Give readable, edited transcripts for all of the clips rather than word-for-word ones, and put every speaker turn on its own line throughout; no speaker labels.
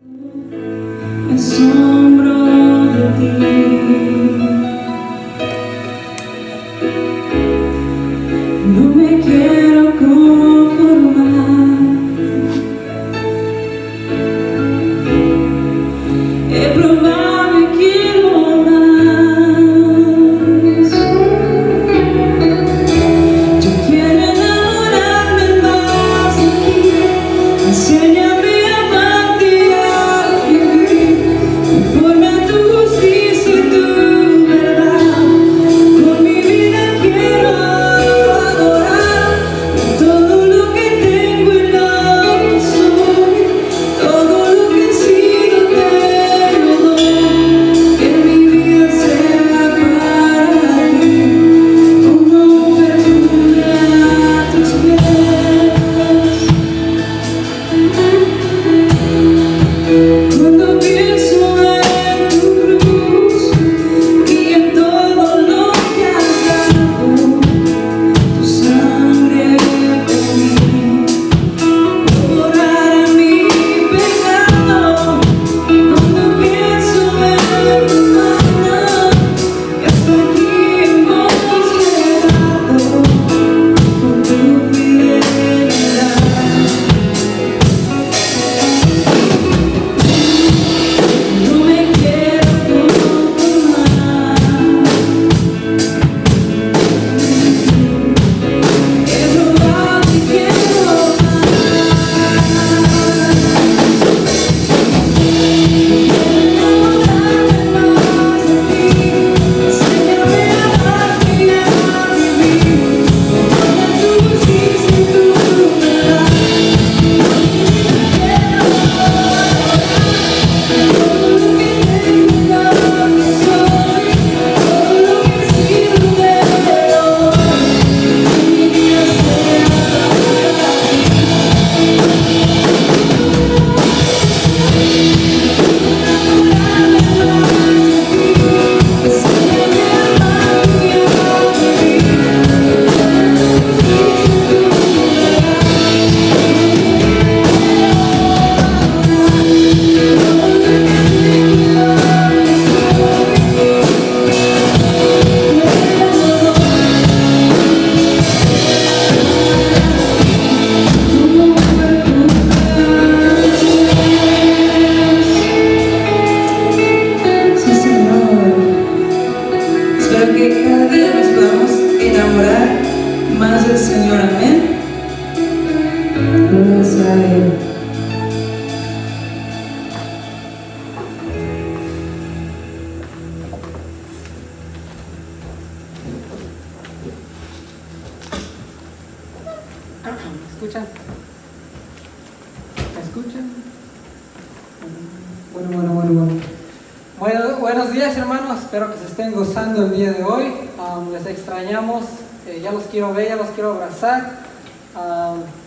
Me asombro de ti. No me quiero conformar. He probado y quiero más. Yo quiero enamorarme más de ti. Enséñame a amarte y a vivir conforme a tu justicia y tu verdad. Con mi vida quiero adorar todo lo que tengo y lo que soy, todo lo que he sido te lo doy. Que mi vida sea para ti como un perfume a tus pies. Cuando pienso en tu cruz y en todo lo que has dado, tu sangre por mí, borrar mi pecado. Cuando pienso en tu mano, que hasta aquí hemos llegado con tu fidelidad. No me quiero conformar. He probado y quiero más. Enamorarme más de ti. Enséñame a amarte y a vivir conforme a tu justicia y tu verdad. Todo lo que tengo y lo que soy, todo lo que he sido te doy. Que mi vida sea para ti. Enamorarme más de ti. Enséñame a amarte y a vivir conforme a tu justicia y tu verdad. Sí, Señor. Espero que cada día nos podamos enamorar más del Señor. Amén. Gloria sea a Él.
¿Me escuchan? ¿Me escuchan? Bueno, buenos días, hermanos. Espero que se estén gozando el día de hoy. Les extrañamos. Ya los quiero ver, ya los quiero abrazar.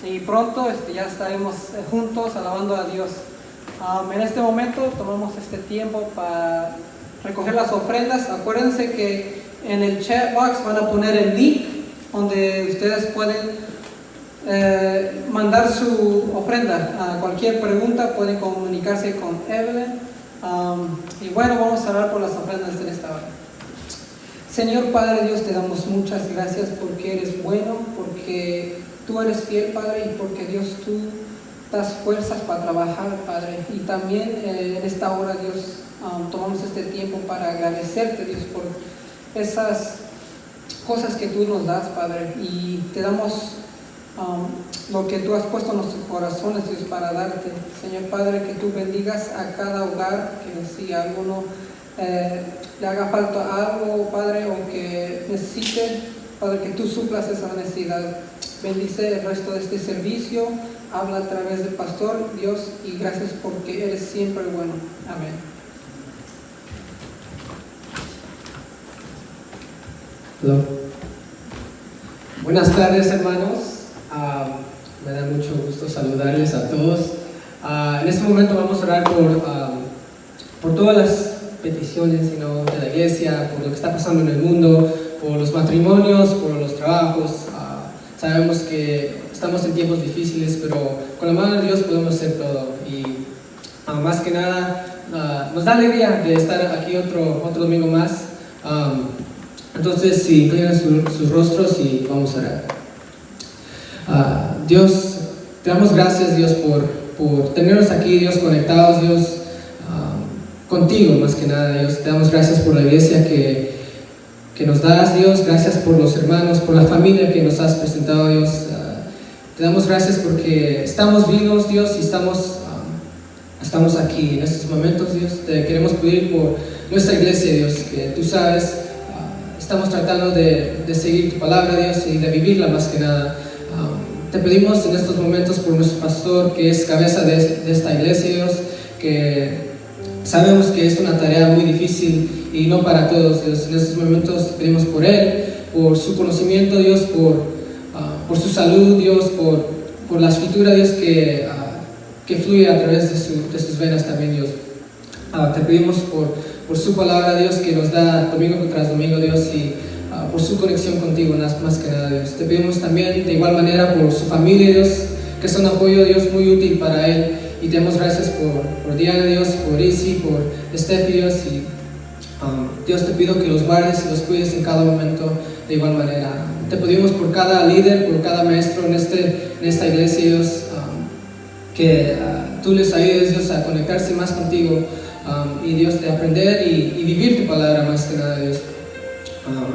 Y pronto ya estaremos juntos alabando a Dios. En este momento tomamos este tiempo para recoger las ofrendas. Acuérdense que en el chat box van a poner el link donde ustedes pueden mandar su ofrenda. Cualquier pregunta pueden comunicarse con Evelyn. Y bueno, vamos a orar por las ofrendas en esta hora. Señor Padre Dios, te damos muchas gracias porque eres bueno, porque tú eres fiel, Padre, y porque Dios tú das fuerzas para trabajar, Padre. Y también en esta hora, Dios, tomamos este tiempo para agradecerte, Dios, por esas cosas que tú nos das, Padre. Y te damos lo que tú has puesto en nuestros corazones, Dios, para darte. Señor Padre, que tú bendigas a cada hogar, que si a alguno le haga falta algo, Padre, o que necesite, Padre, que tú suplas esa necesidad. Bendice el resto de este servicio, habla a través del pastor, Dios, y gracias porque eres siempre bueno. Amén.
Hello. Buenas tardes, hermanos. Me da mucho gusto saludarles a todos. En este momento vamos a orar por todas las peticiones, de la iglesia, por lo que está pasando en el mundo, por los matrimonios, por los trabajos. Sabemos que estamos en tiempos difíciles, pero con la mano de Dios podemos hacer todo. Y Más que nada, nos da alegría de estar aquí otro domingo más. Entonces, si inclinan sus rostros y vamos a orar. Dios, te damos gracias, Dios, por tenernos aquí, Dios, conectados, Dios, contigo, más que nada, Dios. Te damos gracias por la iglesia que nos das, Dios. Gracias por los hermanos, por la familia que nos has presentado, Dios. Te damos gracias porque estamos vivos, Dios, y estamos aquí en estos momentos, Dios. Te queremos pedir por nuestra iglesia, Dios, que tú sabes, estamos tratando de seguir tu palabra, Dios, y de vivirla más que nada. Te pedimos en estos momentos por nuestro pastor, que es cabeza de esta iglesia, Dios, que sabemos que es una tarea muy difícil y no para todos, Dios. En estos momentos pedimos por él, por su conocimiento, Dios, por su salud, Dios, por la escritura, Dios, que fluye a través de sus venas también, Dios. Te pedimos por su palabra, Dios, que nos da domingo tras domingo, Dios, y por su conexión contigo, más que nada, Dios. Te pedimos también de igual manera por su familia, Dios, que es un apoyo, Dios, muy útil para él. Y te damos gracias por Diana, Dios, por Isi, por Steffi, Dios. Y Dios, te pido que los guardes y los cuides en cada momento de igual manera. Te pedimos por cada líder, por cada maestro en esta iglesia, Dios, que tú les ayudes, Dios, a conectarse más contigo, y Dios, de aprender y vivir tu palabra más que nada, Dios.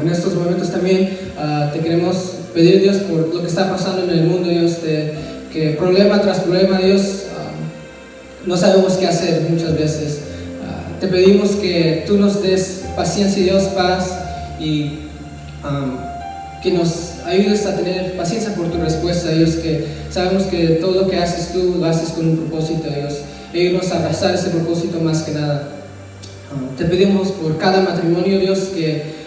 En estos momentos también te queremos pedir, Dios, por lo que está pasando en el mundo, Dios, que problema tras problema, Dios, no sabemos qué hacer muchas veces. Te pedimos que tú nos des paciencia, Dios, paz, y que nos ayudes a tener paciencia por tu respuesta, Dios, que sabemos que todo lo que haces tú lo haces con un propósito, Dios, y ayúdanos a abrazar ese propósito más que nada. Te pedimos por cada matrimonio, Dios, que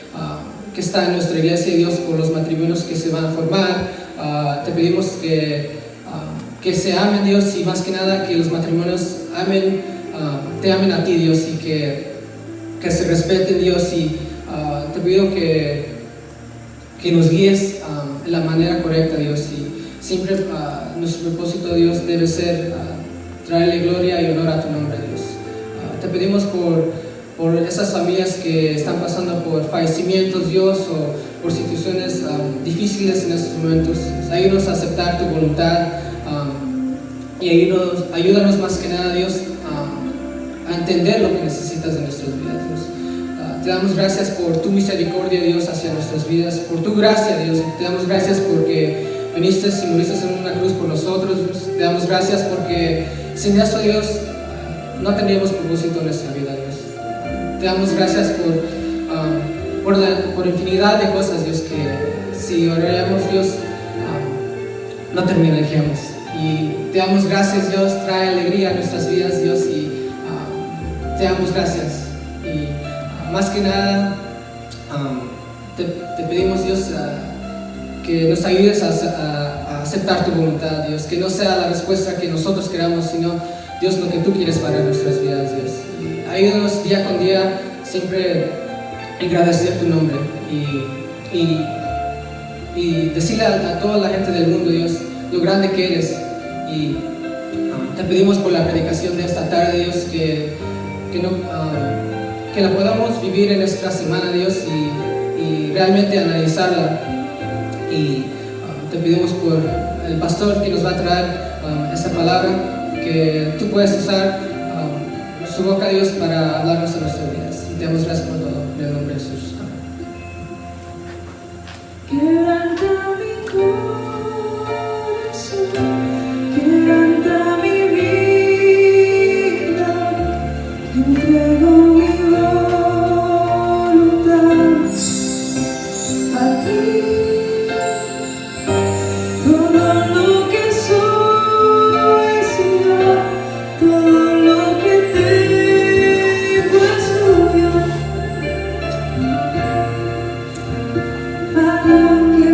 está en nuestra iglesia, Dios, por los matrimonios que se van a formar. Te pedimos que se amen, Dios, y más que nada que los matrimonios te amen a ti, Dios, y que se respeten, Dios. Y te pido que nos guíes en la manera correcta, Dios, y siempre nuestro propósito, Dios, debe ser traerle gloria y honor a tu nombre, Dios. Te pedimos por esas familias que están pasando por fallecimientos, Dios, o por situaciones difíciles en estos momentos. Ayúdanos a aceptar tu voluntad, y ayúdanos más que nada, Dios, a entender lo que necesitas de nuestras vidas, Dios. Te damos gracias por tu misericordia, Dios, hacia nuestras vidas, por tu gracia, Dios. Te damos gracias porque viniste y moriste en una cruz por nosotros, Dios. Te damos gracias porque sin eso, Dios, no tendríamos propósito en nuestra vida, Dios. Te damos gracias por infinidad de cosas, Dios, que si oráramos, Dios, no terminaríamos. Y te damos gracias, Dios, trae alegría a nuestras vidas, Dios, y te damos gracias. Y más que nada, te pedimos, Dios, que nos ayudes a aceptar tu voluntad, Dios, que no sea la respuesta que nosotros queramos, sino, Dios, lo que tú quieres para nuestras vidas, Dios. Y ayúdanos día con día siempre agradecer tu nombre y decirle a toda la gente del mundo, Dios, lo grande que eres. Y te pedimos por la predicación de esta tarde, Dios, que la podamos vivir en esta semana, Dios, y realmente analizarla. Y te pedimos por el pastor que nos va a traer esa palabra, que tú puedes usar su boca, Dios, para hablarnos en nuestras vidas. Y te damos gracias por todo, en el nombre de Jesús.
Quebranta mi corazón, quebranta mi vida, entrego mi voluntad a ti. Todo lo que soy, Señor, todo lo que tengo es tuyo, para que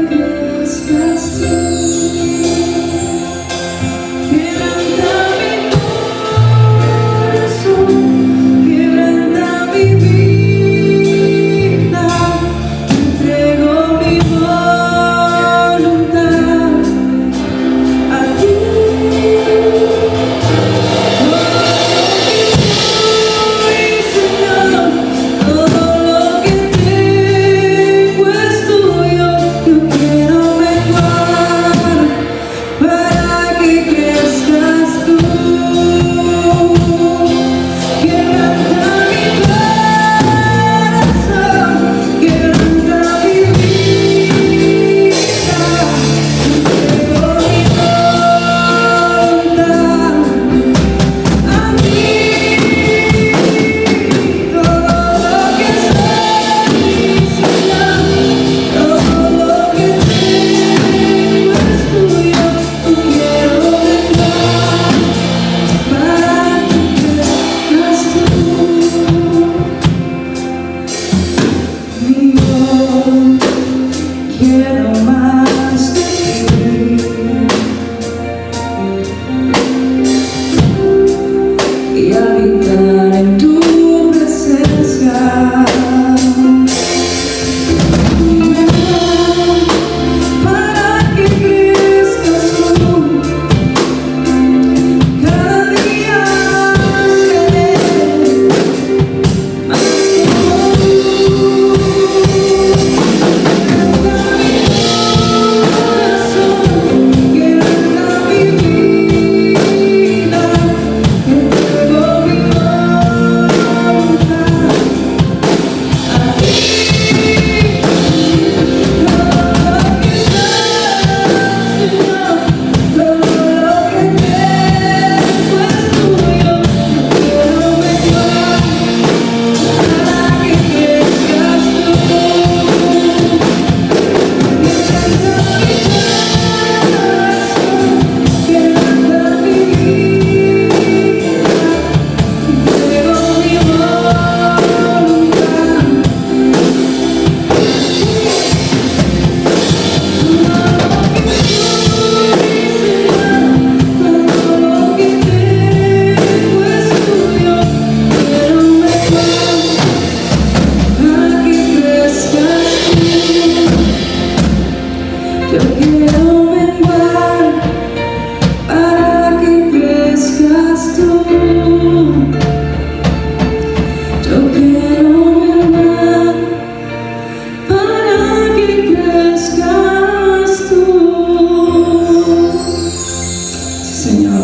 Señor.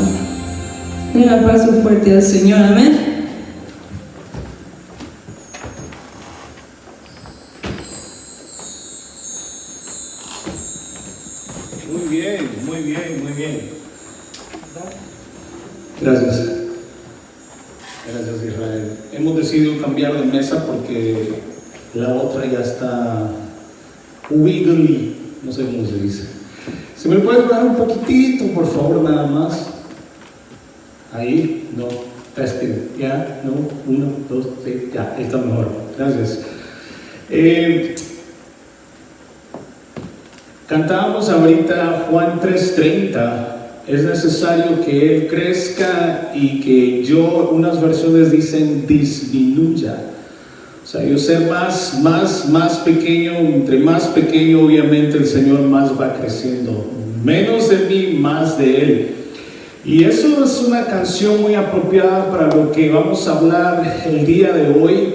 Den un aplauso fuerte al Señor, amén.
Muy bien, muy bien, muy bien.
Gracias. Gracias, Israel. Hemos decidido cambiar de mesa porque la otra ya está wiggly, no sé cómo se dice. ¿Se me puede dar un poquitito, por favor, nada más? Ahí, no, testing, ya, no, 1, 2, 3, ya, está mejor. Gracias. Cantábamos ahorita Juan 3:30. Es necesario que Él crezca y que yo, unas versiones dicen disminuya. O sea, yo ser más pequeño, entre más pequeño obviamente el Señor más va creciendo. Menos de mí, más de Él. Y eso es una canción muy apropiada para lo que vamos a hablar el día de hoy.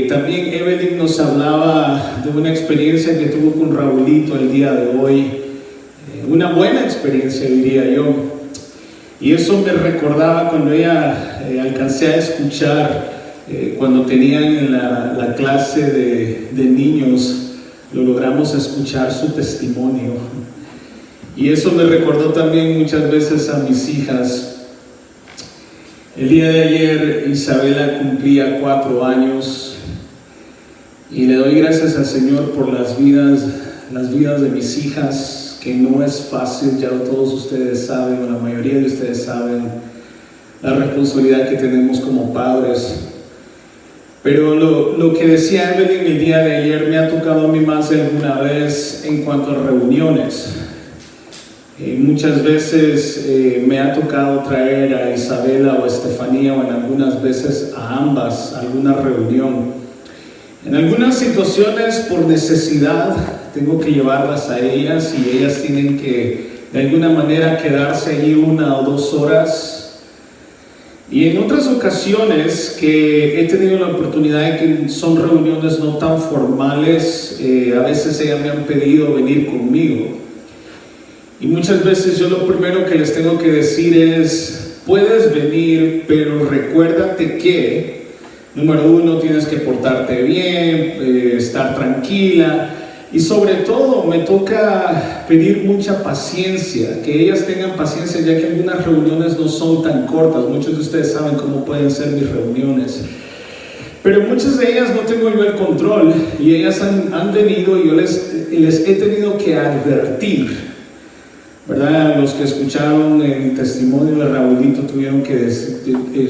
También Evelyn nos hablaba de una experiencia que tuvo con Raulito el día de hoy. Una buena experiencia, diría yo. Y eso me recordaba cuando ella alcancé a escuchar, cuando tenían la clase de niños, lo logramos escuchar su testimonio. Y eso me recordó también muchas veces a mis hijas. El día de ayer Isabela cumplía 4 años y le doy gracias al Señor por las vidas de mis hijas, que no es fácil, ya todos ustedes saben, o la mayoría de ustedes saben, la responsabilidad que tenemos como padres. Pero lo que decía Evelyn el día de ayer me ha tocado a mí más de alguna vez en cuanto a reuniones. Muchas veces me ha tocado traer a Isabela o a Estefanía, o en algunas veces a ambas, a alguna reunión. En algunas situaciones por necesidad tengo que llevarlas a ellas y ellas tienen que de alguna manera quedarse allí 1 o 2 horas. Y en otras ocasiones que he tenido la oportunidad de que son reuniones no tan formales, a veces ellas me han pedido venir conmigo. Y muchas veces yo lo primero que les tengo que decir es: puedes venir, pero recuérdate que, número 1, tienes que portarte bien, estar tranquila. Y sobre todo me toca pedir mucha paciencia, que ellas tengan paciencia, ya que algunas reuniones no son tan cortas. Muchos de ustedes saben cómo pueden ser mis reuniones. Pero muchas de ellas no tengo yo el control, y ellas han venido y yo les he tenido que advertir, ¿verdad? Los que escucharon el testimonio de Raulito tuvieron que decir,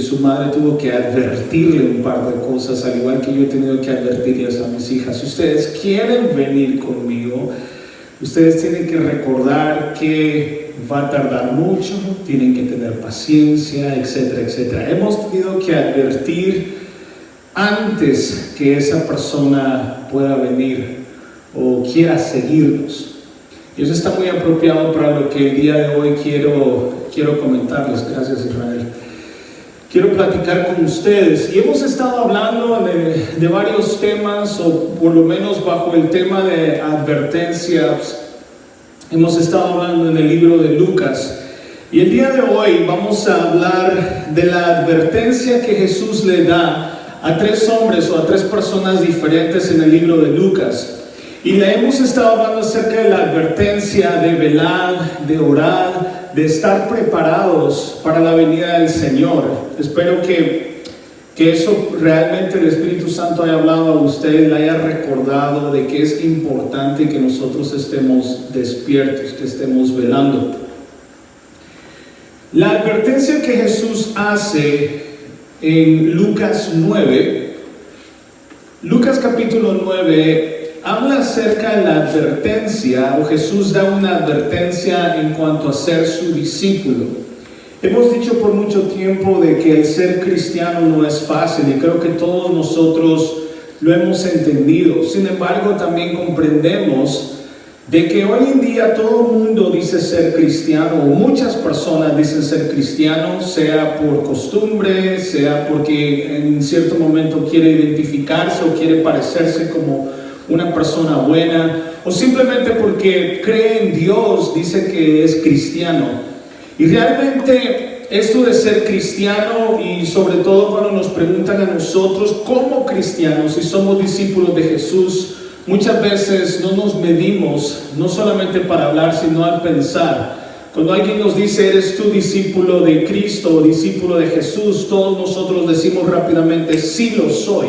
su madre tuvo que advertirle un par de cosas, al igual que yo he tenido que advertirles a mis hijas. Si ustedes quieren venir conmigo, ustedes tienen que recordar que va a tardar mucho, tienen que tener paciencia, etcétera, etcétera. Hemos tenido que advertir antes que esa persona pueda venir o quiera seguirnos. Y eso está muy apropiado para lo que el día de hoy quiero comentarles. Gracias, Israel. Quiero platicar con ustedes. Y hemos estado hablando de varios temas, o por lo menos bajo el tema de advertencias. Hemos estado hablando en el libro de Lucas. Y el día de hoy vamos a hablar de la advertencia que Jesús le da a 3 hombres o a 3 personas diferentes en el libro de Lucas. Y le hemos estado hablando acerca de la advertencia de velar, de orar, de estar preparados para la venida del Señor. Espero que eso realmente el Espíritu Santo haya hablado a usted, le haya recordado de que es importante que nosotros estemos despiertos, que estemos velando. La advertencia que Jesús hace en Lucas 9, Lucas capítulo 9, habla acerca de la advertencia, o Jesús da una advertencia en cuanto a ser su discípulo. Hemos dicho por mucho tiempo de que el ser cristiano no es fácil, y creo que todos nosotros lo hemos entendido. Sin embargo, también comprendemos de que hoy en día todo el mundo dice ser cristiano, o muchas personas dicen ser cristianos, sea por costumbre, sea porque en cierto momento quiere identificarse o quiere parecerse como una persona buena, o simplemente porque cree en Dios, dice que es cristiano. Y realmente esto de ser cristiano, y sobre todo cuando nos preguntan a nosotros como cristianos si somos discípulos de Jesús, muchas veces no nos medimos, no solamente para hablar, sino al pensar. Cuando alguien nos dice, ¿eres tú discípulo de Cristo o discípulo de Jesús?, todos nosotros decimos rápidamente, sí lo soy.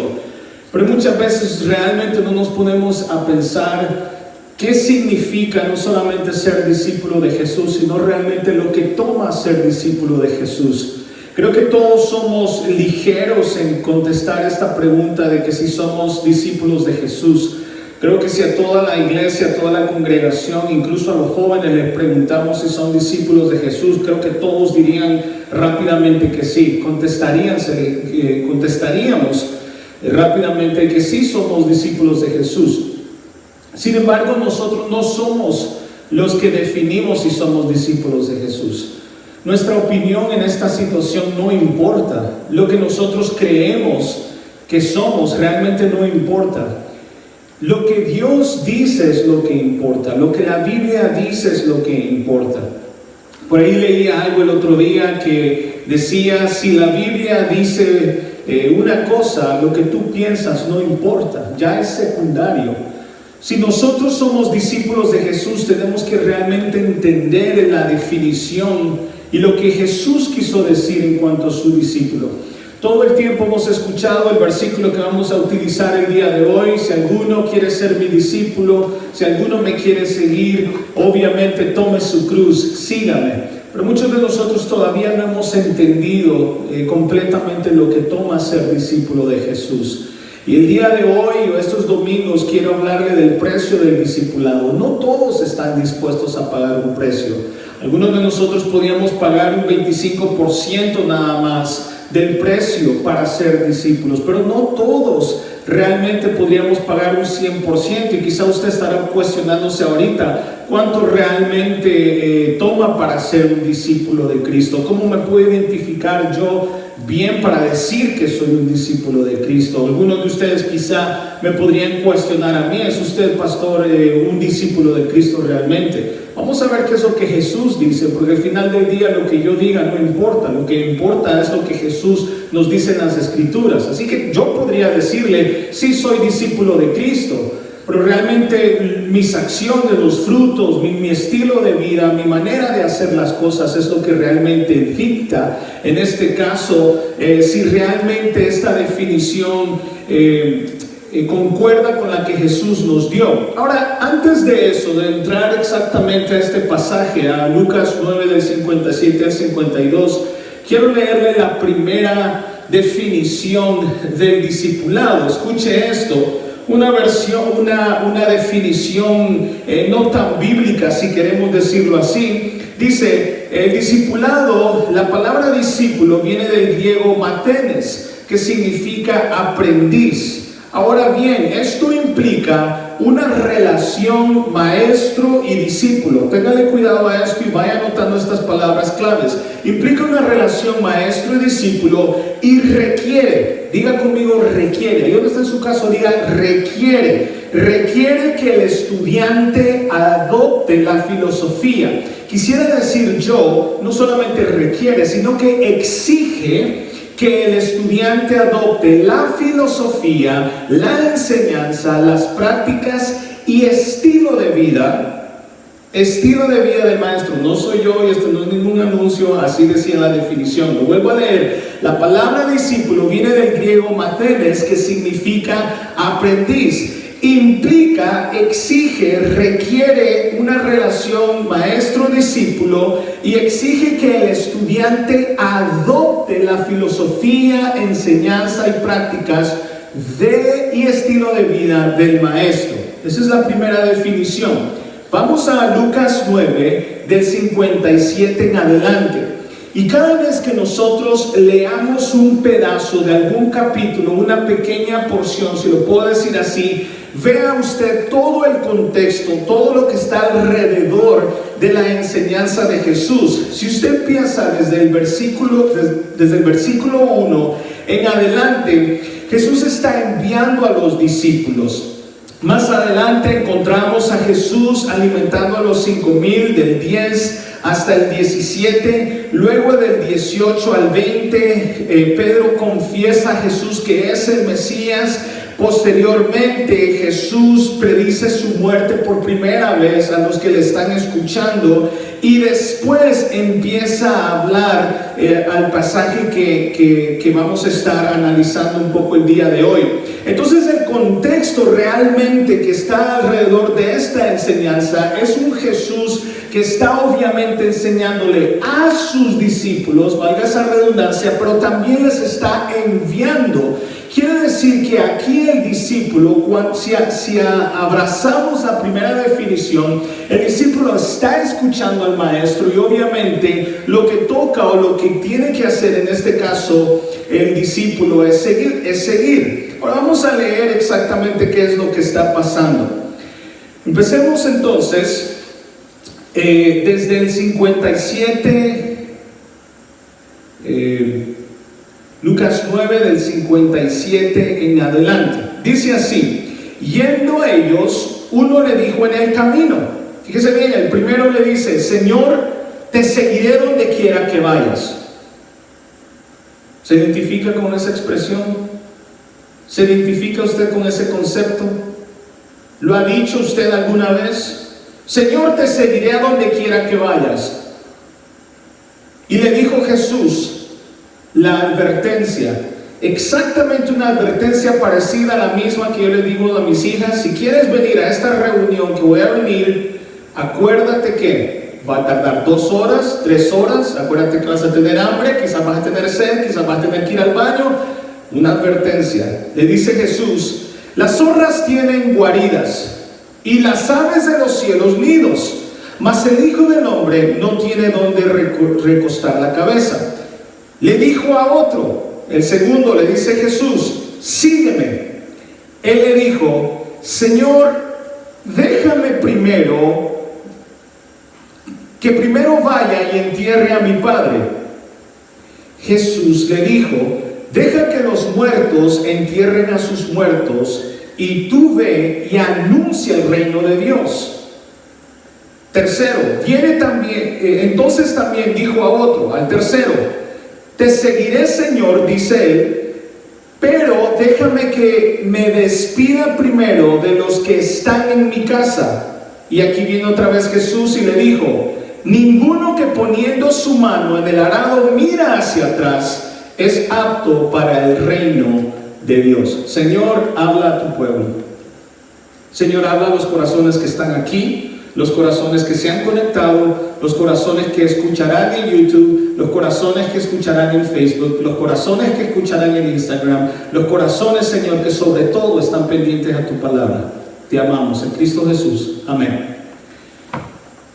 Pero muchas veces realmente no nos ponemos a pensar qué significa no solamente ser discípulo de Jesús, sino realmente lo que toma ser discípulo de Jesús. Creo que todos somos ligeros en contestar esta pregunta de que si somos discípulos de Jesús. Creo que si a toda la iglesia, a toda la congregación, incluso a los jóvenes les preguntamos si son discípulos de Jesús, creo que todos dirían rápidamente que sí. Contestaríamos rápidamente que sí somos discípulos de Jesús. Sin embargo, nosotros no somos los que definimos si somos discípulos de Jesús. Nuestra opinión en esta situación no importa. Lo que nosotros creemos que somos realmente no importa. Lo que Dios dice es lo que importa. Lo que la Biblia dice es lo que importa. Por ahí leí algo el otro día que decía, si la Biblia dice una cosa, lo que tú piensas no importa, ya es secundario. Si nosotros somos discípulos de Jesús, tenemos que realmente entender la definición y lo que Jesús quiso decir en cuanto a su discípulo. Todo el tiempo hemos escuchado el versículo que vamos a utilizar el día de hoy. Si alguno quiere ser mi discípulo, si alguno me quiere seguir, obviamente tome su cruz, sígame. Pero muchos de nosotros todavía no hemos entendido completamente lo que toma ser discípulo de Jesús. Y el día de hoy o estos domingos quiero hablarle del precio del discipulado. No todos están dispuestos a pagar un precio. Algunos de nosotros podríamos pagar un 25% nada más del precio para ser discípulos, pero no todos realmente podríamos pagar un 100%. Y quizá usted estará cuestionándose ahorita cuánto realmente toma para ser un discípulo de Cristo. ¿Cómo me puedo identificar yo bien para decir que soy un discípulo de Cristo? Algunos de ustedes quizá me podrían cuestionar a mí, ¿es usted, pastor, un discípulo de Cristo realmente? Vamos a ver qué es lo que Jesús dice, porque al final del día lo que yo diga no importa, lo que importa es lo que Jesús nos dice en las Escrituras. Así que yo podría decirle, sí soy discípulo de Cristo, pero realmente mis acciones, los frutos, mi estilo de vida, mi manera de hacer las cosas es lo que realmente dicta, en este caso, si realmente esta definición concuerda con la que Jesús nos dio. Ahora, antes de eso, de entrar exactamente a este pasaje, a Lucas 9 del 57 al 52, quiero leerle la primera definición del discipulado. Escuche esto. Una definición no tan bíblica, si queremos decirlo así. Dice, el discipulado, la palabra discípulo viene del griego matenes, que significa aprendiz. Ahora bien, esto implica una relación maestro y discípulo. Téngale cuidado a esto y vaya anotando estas palabras claves. Implica una relación maestro y discípulo y requiere, diga conmigo requiere, ahí donde está en su caso diga requiere que el estudiante adopte la filosofía. Quisiera decir yo, no solamente requiere, sino que exige que el estudiante adopte la filosofía, la enseñanza, las prácticas y estilo de vida del maestro. No soy yo y esto no es ningún anuncio, así decía la definición. Lo vuelvo a leer. La palabra discípulo viene del griego matenes, que significa aprendiz. Implica, exige, requiere una relación maestro-discípulo y exige que el estudiante adopte la filosofía, enseñanza y prácticas y estilo de vida del maestro. Esa es la primera definición. Vamos a Lucas 9 del 57 en adelante. Y cada vez que nosotros leamos un pedazo de algún capítulo, una pequeña porción, si lo puedo decir así, vea usted todo el contexto, todo lo que está alrededor de la enseñanza de Jesús. Si usted piensa desde el versículo 1 en adelante, Jesús está enviando a los discípulos. Más adelante encontramos a Jesús alimentando a los 5,000 del 10 hasta el 17. Luego del 18 al 20, Pedro confiesa a Jesús que es el Mesías. Posteriormente, Jesús predice su muerte por primera vez a los que le están escuchando, y después empieza a hablar al pasaje que vamos a estar analizando un poco el día de hoy. Entonces, el contexto realmente que está alrededor de esta enseñanza es un Jesús que está obviamente enseñándole a sus discípulos, valga esa redundancia, pero también les está enviando. Quiere decir que aquí el discípulo, si abrazamos la primera definición, el discípulo está escuchando al maestro, y obviamente lo que toca o lo que tiene que hacer en este caso el discípulo es seguir. Ahora vamos a leer exactamente qué es lo que está pasando. Empecemos entonces desde el 57. Lucas 9 del 57 en adelante. Dice así: yendo ellos, uno le dijo en el camino. Fíjese bien, el primero le dice: Señor, te seguiré donde quiera que vayas. ¿Se identifica con esa expresión? ¿Se identifica usted con ese concepto? ¿Lo ha dicho usted alguna vez? Señor, te seguiré a donde quiera que vayas. Y le dijo Jesús la advertencia, exactamente una advertencia parecida a la misma que yo le digo a mis hijas: si quieres venir a esta reunión que voy a venir, acuérdate que va a tardar 2 horas, 3 horas, acuérdate que vas a tener hambre, quizás vas a tener sed, quizás vas a tener que ir al baño. Una advertencia. Le dice Jesús: las zorras tienen guaridas y las aves de los cielos nidos, mas el Hijo del Hombre no tiene donde recostar la cabeza. Le dijo a otro, el segundo, le dice Jesús: sígueme. Él le dijo: Señor, déjame que primero vaya y entierre a mi padre. Jesús le dijo: deja que los muertos entierren a sus muertos, y tú ve y anuncia el reino de Dios. Tercero, entonces también dijo a otro, al tercero: te seguiré, Señor, dice él, pero déjame que me despida primero de los que están en mi casa. Y aquí viene otra vez Jesús y le dijo: ninguno que poniendo su mano en el arado mira hacia atrás es apto para el reino de Dios. Señor, habla a tu pueblo. Señor, habla a los corazones que están aquí, los corazones que se han conectado, los corazones que escucharán en YouTube, los corazones que escucharán en Facebook, los corazones que escucharán en Instagram, los corazones, Señor, que sobre todo están pendientes a tu palabra. Te amamos en Cristo Jesús. Amén.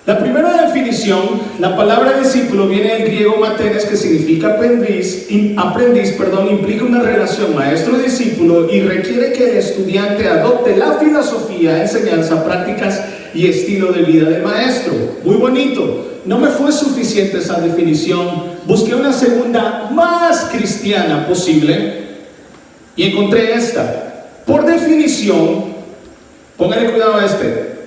La primera definición, la palabra discípulo, viene del griego matenes, que significa aprendiz, implica una relación maestro-discípulo y requiere que el estudiante adopte la filosofía, enseñanza, prácticas y estilo de vida del maestro. Muy bonito. No me fue suficiente esa definición. Busqué una segunda más cristiana posible y encontré esta. Por definición, póngale cuidado a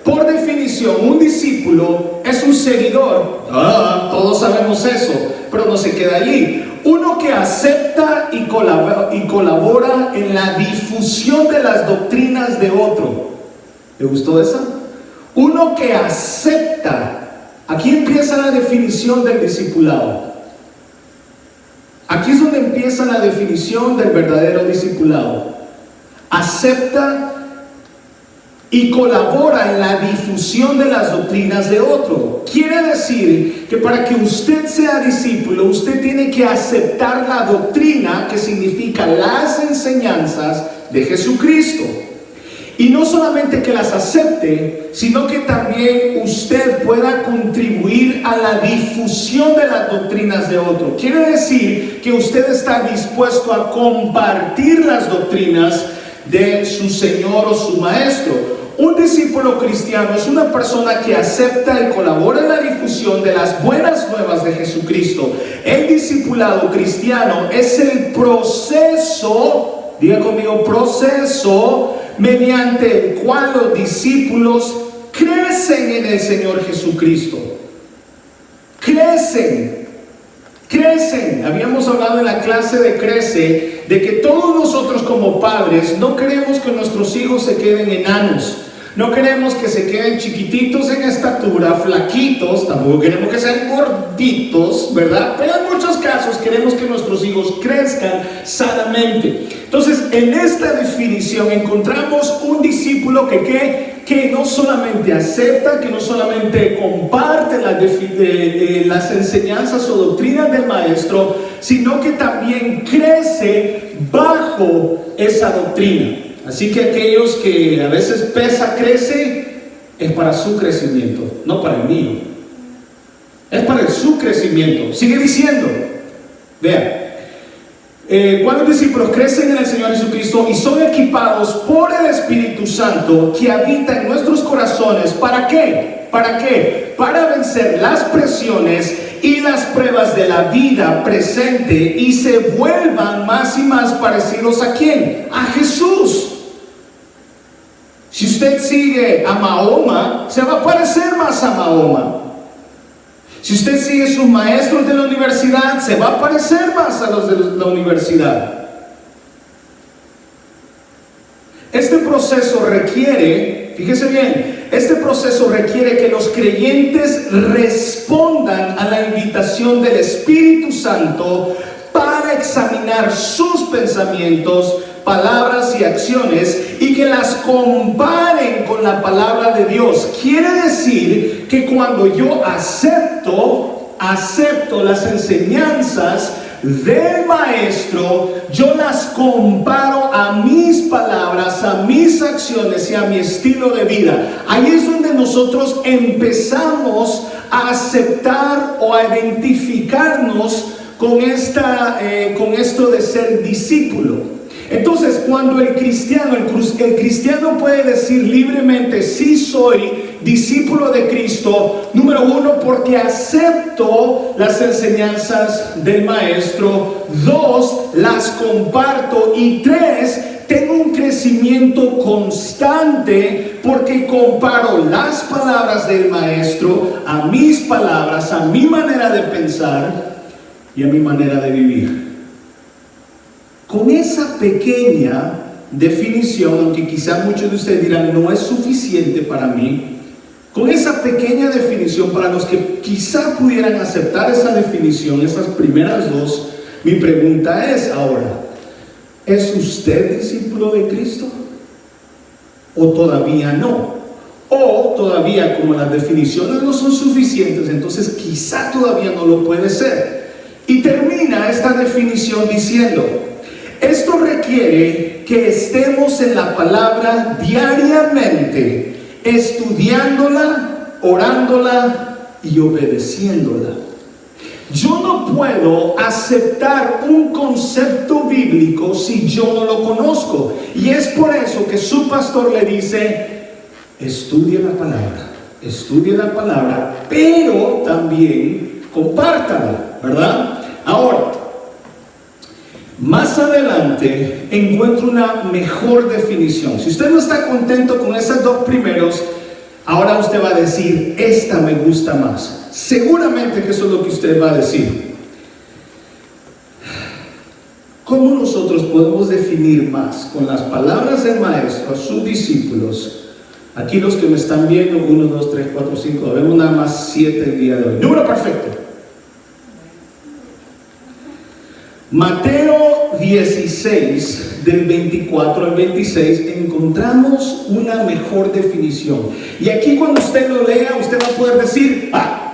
por definición, un discípulo es un seguidor. Todos sabemos eso, pero no se queda allí. Uno que acepta y colabora en la difusión de las doctrinas de otro. ¿Le gustó esa? Uno que acepta. Aquí empieza la definición del discipulado. Aquí es donde empieza la definición del verdadero discipulado. Acepta y colabora en la difusión de las doctrinas de otro. Quiere decir que para que usted sea discípulo, usted tiene que aceptar la doctrina, que significa las enseñanzas de Jesucristo. Y no solamente que las acepte, sino que también usted pueda contribuir a la difusión de las doctrinas de otro. Quiere decir que usted está dispuesto a compartir las doctrinas de su Señor o su Maestro. Un discípulo cristiano es una persona que acepta y colabora en la difusión de las buenas nuevas de Jesucristo. El discipulado cristiano es el proceso, diga conmigo, proceso, mediante el cual los discípulos crecen en el Señor Jesucristo. crecen. Crecen. Habíamos hablado en la clase de Crece de que todos nosotros como padres no queremos que nuestros hijos se queden enanos. No queremos que se queden chiquititos en estatura, flaquitos, tampoco queremos que sean gorditos, ¿verdad? Pero en muchos casos queremos que nuestros hijos crezcan sanamente. Entonces, en esta definición encontramos un discípulo que no solamente acepta, que no solamente comparte las enseñanzas o doctrinas del maestro, sino que también crece bajo esa doctrina. Así que aquellos que a veces pesa, crece, es para su crecimiento, no para el mío. Es para su crecimiento. Sigue diciendo, vean, ¿cuántos discípulos crecen en el Señor Jesucristo y son equipados por el Espíritu Santo que habita en nuestros corazones? ¿Para qué? ¿Para qué? Para vencer las presiones y las pruebas de la vida presente y se vuelvan más y más parecidos ¿a quién? A Jesús. Si usted sigue a Mahoma, se va a parecer más a Mahoma. Si usted sigue sus maestros de la universidad, se va a parecer más a los de la universidad. Este proceso requiere, fíjese bien, este proceso requiere que los creyentes respondan a la invitación del Espíritu Santo para examinar sus pensamientos, palabras y acciones y que las comparen con la palabra de Dios. Quiere decir que cuando yo acepto las enseñanzas del maestro, yo las comparo a mis palabras, a mis acciones y a mi estilo de vida. Ahí es donde nosotros empezamos a aceptar o a identificarnos con esto de ser discípulo. Entonces, cuando el cristiano puede decir libremente, sí soy discípulo de Cristo, número uno, porque acepto las enseñanzas del maestro; dos, las comparto; y tres, tengo un crecimiento constante porque comparo las palabras del maestro a mis palabras, a mi manera de pensar y a mi manera de vivir. Con esa pequeña definición, aunque quizás muchos de ustedes dirán no es suficiente para mí, con esa pequeña definición, para los que quizás pudieran aceptar esa definición, esas primeras dos, mi pregunta es ahora, ¿es usted discípulo de Cristo? ¿O todavía no? O todavía, como las definiciones no son suficientes, entonces quizá todavía no lo puede ser. Y termina esta definición diciendo: esto requiere que estemos en la palabra diariamente, estudiándola, orándola y obedeciéndola. Yo no puedo aceptar un concepto bíblico si yo no lo conozco. Y es por eso que su pastor le dice: estudie la palabra, pero también compártala, ¿verdad? Ahora, más adelante encuentro una mejor definición. Si usted no está contento con esas dos primeros, ahora usted va a decir: esta me gusta más. Seguramente que eso es lo que usted va a decir. ¿Cómo nosotros podemos definir más con las palabras del maestro a sus discípulos? Aquí los que me están viendo, 1, 2, 3, 4, 5, vemos nada más 7 el día de hoy. Número perfecto. Mateo 16, del 24 al 26, encontramos una mejor definición. Y aquí cuando usted lo lea, usted va a poder decir: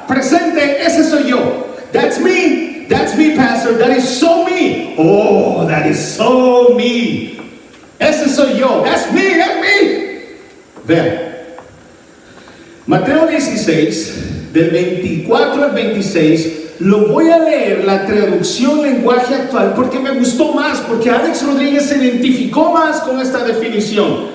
presente, ese soy yo. That's me, pastor, that is so me. Oh, that is so me. Ese soy yo, that's me. Vean, Mateo 16, del 24 al 26, lo voy a leer la traducción lenguaje actual porque me gustó más, porque Alex Rodríguez se identificó más con esta definición.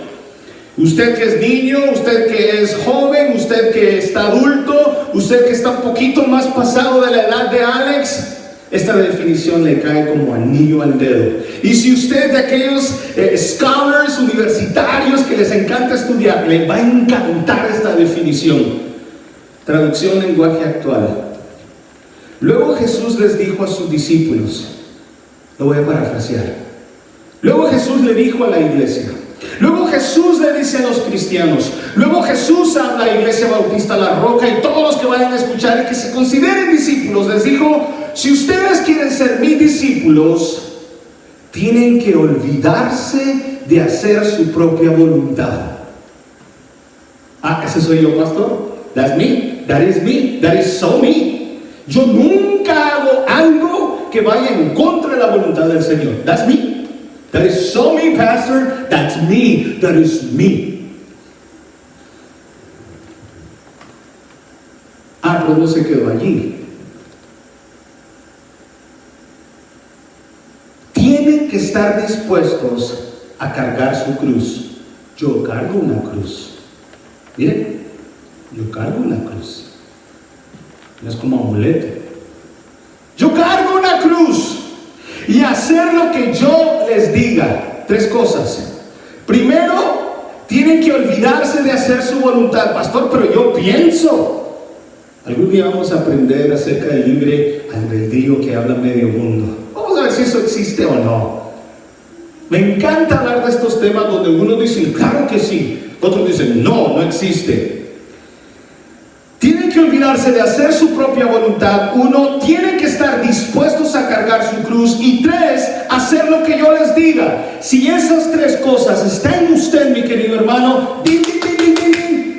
Usted que es niño, usted que es joven, usted que está adulto, usted que está un poquito más pasado de la edad de Alex, esta definición le cae como anillo al dedo. Y si usted de aquellos scholars universitarios que les encanta estudiar, le va a encantar esta definición. Traducción lenguaje actual: Luego Jesús les dijo a sus discípulos, lo voy a parafrasear. Luego Jesús le dijo a la iglesia, luego Jesús le dice a los cristianos, luego Jesús habla a la Iglesia Bautista La Roca y todos los que vayan a escuchar y que se consideren discípulos, les dijo, si ustedes quieren ser mis discípulos, tienen que olvidarse de hacer su propia voluntad. Ah, ese soy yo, pastor. That's me, that is me, that is so me. Yo nunca hago algo que vaya en contra de la voluntad del Señor. That's me. That is so me, pastor. That's me. That is me. Ah, pero no se quedó allí. Tienen que estar dispuestos a cargar su cruz. Yo cargo una cruz. Miren, yo cargo una cruz. No es como amuleto. Yo cargo una cruz y hacer lo que yo les diga. 3 cosas. Primero, tienen que olvidarse de hacer su voluntad. Pastor, pero yo pienso. Algún día vamos a aprender acerca del libre albedrío que habla medio mundo. Vamos a ver si eso existe o no. Me encanta hablar de estos temas donde unos dicen, claro que sí. Otros dicen, no, no existe. Tienen que olvidarse de hacer su propia voluntad. 1, tienen que estar dispuestos a cargar su cruz. Y 3, hacer lo que yo les diga. Si esas 3 cosas están en usted, mi querido hermano,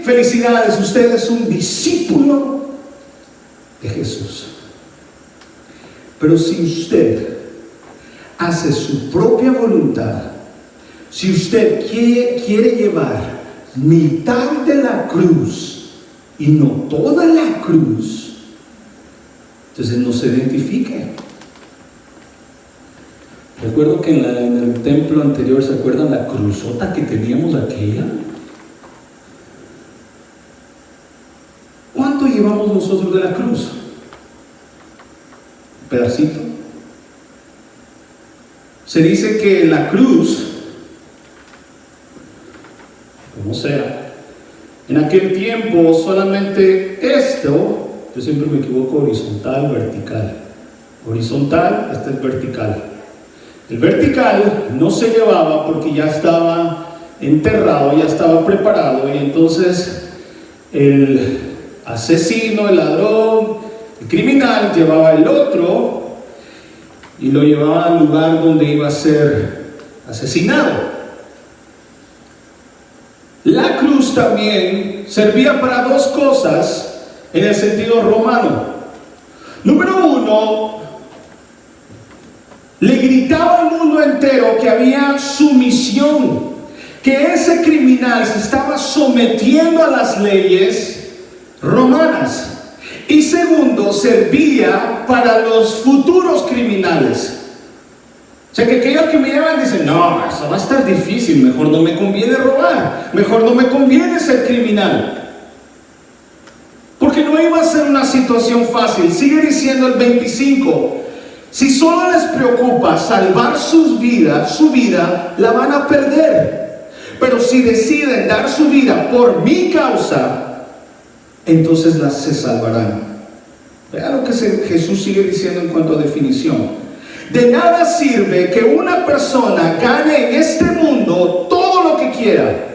felicidades, usted es un discípulo de Jesús. Pero si usted hace su propia voluntad, si usted quiere llevar mitad de la cruz y no toda la cruz, entonces no se identifique. Recuerdo que en el templo anterior, ¿se acuerdan la cruzota que teníamos aquella? ¿Cuánto llevamos nosotros de la cruz? ¿Un pedacito? Se dice que la cruz, como sea, en aquel tiempo solamente esto, yo siempre me equivoco, horizontal, vertical. Horizontal, este es vertical. El vertical no se llevaba porque ya estaba enterrado, ya estaba preparado, y entonces el asesino, el ladrón, el criminal llevaba el otro y lo llevaba al lugar donde iba a ser asesinado. La cruz también servía para 2 cosas en el sentido romano. Número 1, le gritaba al mundo entero que había sumisión, que ese criminal se estaba sometiendo a las leyes romanas. Y segundo, servía para los futuros criminales. O sea, que aquellos que me llaman dicen, no, eso va a estar difícil, mejor no me conviene robar, mejor no me conviene ser criminal. Porque no iba a ser una situación fácil. Sigue diciendo el 25, si solo les preocupa salvar su vida la van a perder. Pero si deciden dar su vida por mi causa, entonces se salvarán. Vean lo que Jesús sigue diciendo en cuanto a definición. De nada sirve que una persona gane en este mundo todo lo que quiera.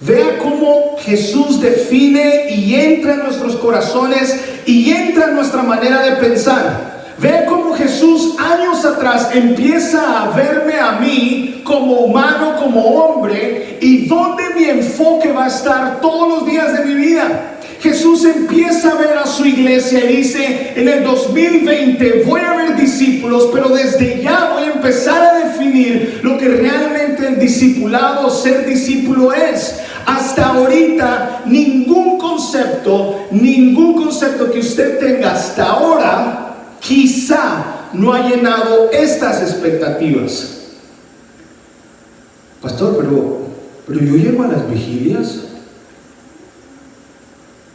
Vea cómo Jesús define y entra en nuestros corazones y entra en nuestra manera de pensar. Vea cómo Jesús años atrás empieza a verme a mí como humano, como hombre, y dónde mi enfoque va a estar todos los días de mi vida. Jesús empieza a ver a su iglesia y dice, en el 2020 voy a ver discípulos, pero desde ya voy a empezar a definir lo que realmente el discipulado, ser discípulo es. Hasta ahorita ningún concepto que usted tenga hasta ahora quizá no ha llenado estas expectativas. Pastor, pero yo llego a las vigilias.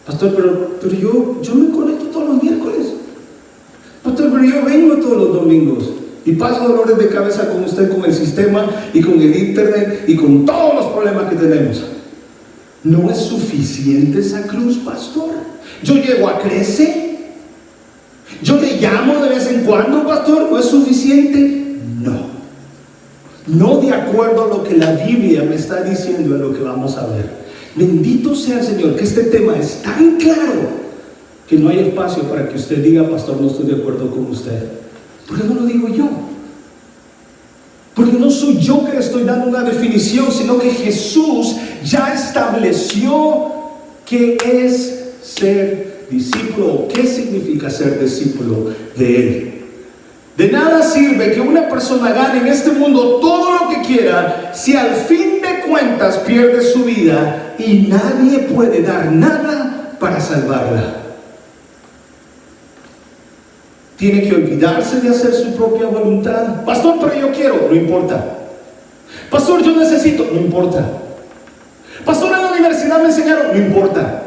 Pastor, pero yo me conecto todos los miércoles. Pastor, pero yo vengo todos los domingos y paso dolores de cabeza con usted, con el sistema y con el internet y con todos los problemas que tenemos. ¿No es suficiente esa cruz, pastor? Yo llego a Crece Yo le llamo de vez en cuando, pastor, ¿no es suficiente? No. No de acuerdo a lo que la Biblia me está diciendo en lo que vamos a ver. Bendito sea el Señor, que este tema es tan claro que no hay espacio para que usted diga, pastor, no estoy de acuerdo con usted. Porque no lo digo yo. Porque no soy yo que le estoy dando una definición, sino que Jesús ya estableció qué es ser discípulo, qué significa ser discípulo de Él. De nada sirve que una persona gane en este mundo todo lo que quiera si al fin de cuentas pierde su vida y nadie puede dar nada para salvarla. Tiene que olvidarse de hacer su propia voluntad. Pastor, pero yo quiero, no importa. Pastor, yo necesito, no importa. Pastor, en la universidad me enseñaron, no importa.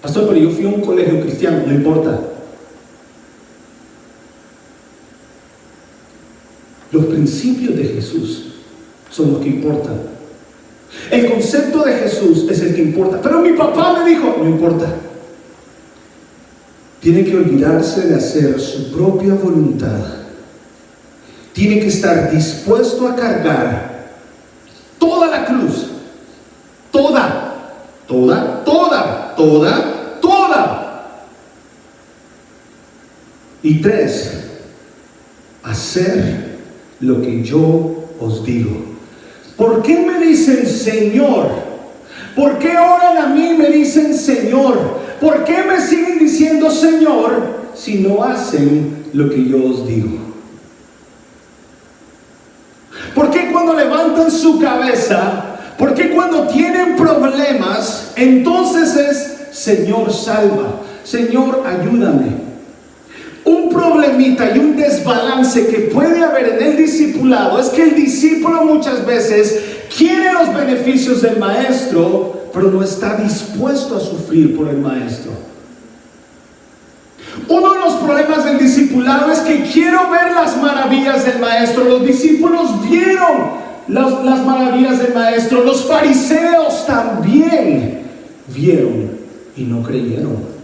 Pastor, pero yo fui a un colegio cristiano, no importa. Los principios de Jesús son los que importan. El concepto de Jesús es el que importa. Pero mi papá me dijo, no importa. Tiene que olvidarse de hacer su propia voluntad. Tiene que estar dispuesto a cargar toda la cruz. Toda. Y 3, hacer lo que yo os digo. ¿Por qué me dicen Señor? ¿Por qué oran a mí y me dicen Señor? ¿Por qué me siguen diciendo Señor si no hacen lo que yo os digo? ¿Por qué cuando levantan su cabeza? ¿Por qué cuando tienen problemas entonces es Señor salva? Señor ayúdame. Un problemita y un desbalance que puede haber en el discipulado es que el discípulo muchas veces quiere los beneficios del maestro, pero no está dispuesto a sufrir por el maestro. Uno de los problemas del discipulado es que quiero ver las maravillas del maestro. Los discípulos vieron las maravillas del maestro. Los fariseos también vieron y no creyeron.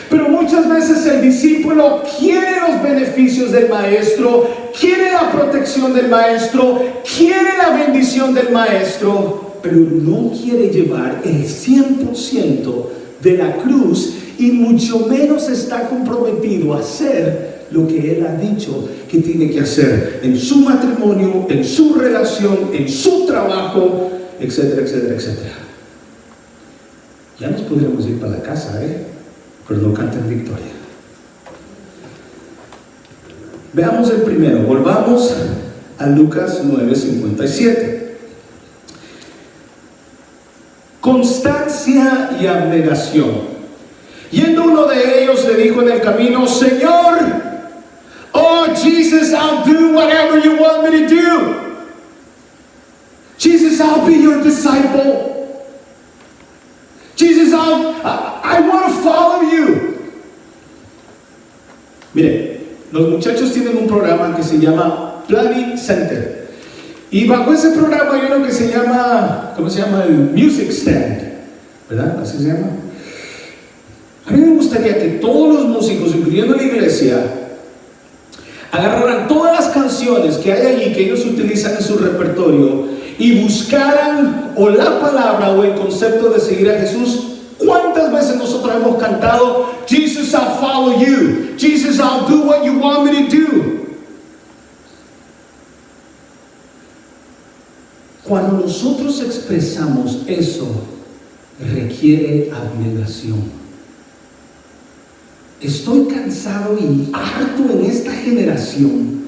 Pero muchas veces el discípulo quiere los beneficios del maestro, quiere la protección del maestro, quiere la bendición del maestro, pero no quiere llevar el 100% de la cruz y mucho menos está comprometido a hacer lo que Él ha dicho que tiene que hacer en su matrimonio, en su relación, en su trabajo, etcétera, etcétera, etcétera. Ya nos podríamos ir para la casa, pero no canten victoria. Veamos el primero. Volvamos a Lucas 9:57. Constancia y abnegación. Yendo uno de ellos le dijo en el camino, Señor, oh Jesus, I'll do whatever you want me to do. Jesus, I'll be your disciple. Jesus, I want to follow you. Mire, los muchachos tienen un programa que se llama Planning Center. Y bajo ese programa hay uno que se llama, ¿cómo se llama? El Music Stand, ¿verdad? Así se llama. A mí me gustaría que todos los músicos, incluyendo la iglesia, agarraran todas las canciones que hay allí que ellos utilizan en su repertorio y buscaran o la palabra o el concepto de seguir a Jesús. ¿Cuántas veces nosotros hemos cantado Jesus, I'll follow you, Jesus, I'll do what you want me to do? Cuando nosotros expresamos eso, requiere abnegación. Estoy cansado y harto en esta generación.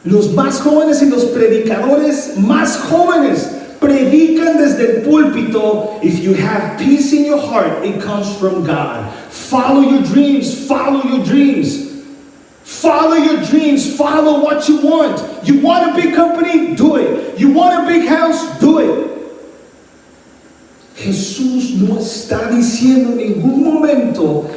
Los más jóvenes y los predicadores más jóvenes predican desde el púlpito. If you have peace in your heart, it comes from God. Follow your dreams, follow your dreams. Follow your dreams, follow what you want. You want a big company? Do it. You want a big house? Do it. Jesús no está diciendo en ningún momento,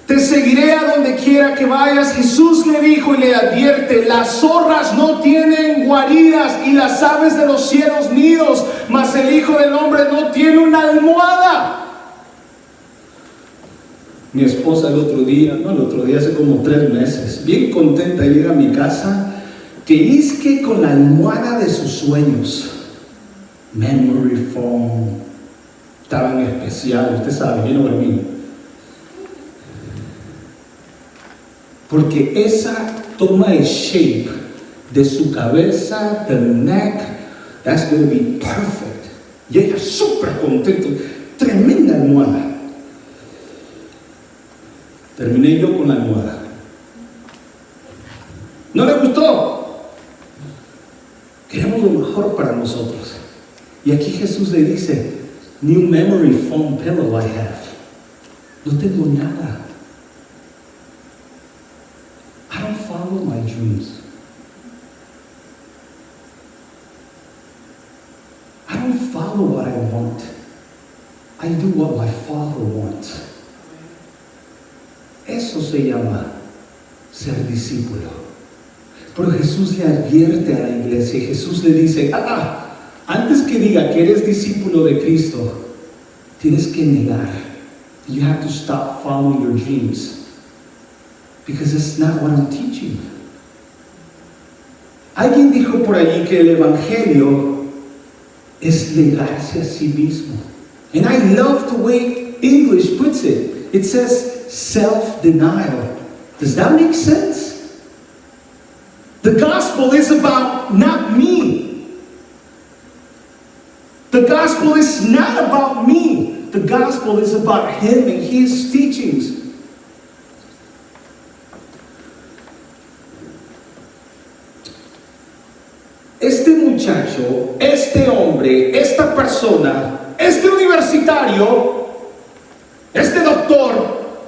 te seguiré a donde quiera que vayas. Jesús le dijo y le advierte, las zorras no tienen guaridas y las aves de los cielos nidos, mas el Hijo del Hombre no tiene una almohada. Mi esposa el otro día, hace como 3 meses, bien contenta, llega a mi casa, que es que con la almohada de sus sueños, memory foam, estaba en especial, usted sabe, you know what I mean. Porque esa toma el shape de su cabeza, del neck, that's going to be perfect. Y ella súper contenta, tremenda almohada. Terminé yo con la almohada. ¿No le gustó? Queremos lo mejor para nosotros. Y aquí Jesús le dice, new memory foam pillow I have. No tengo nada. I don't follow my dreams. I don't follow what I want. I do what my Father wants. Eso se llama ser discípulo. Pero Jesús le advierte a la iglesia y Jesús le dice, antes que diga que eres discípulo de Cristo, tienes que negar. You have to stop following your dreams. Because it's not what I'm teaching. Alguien dijo por allí que el evangelio es negarse a sí mismo. And I love the way English puts it. It says self-denial. Does that make sense? The gospel is about not me. The gospel is not about me. The gospel is about Him and His teachings. Este muchacho, este hombre, esta persona, este universitario, este doctor,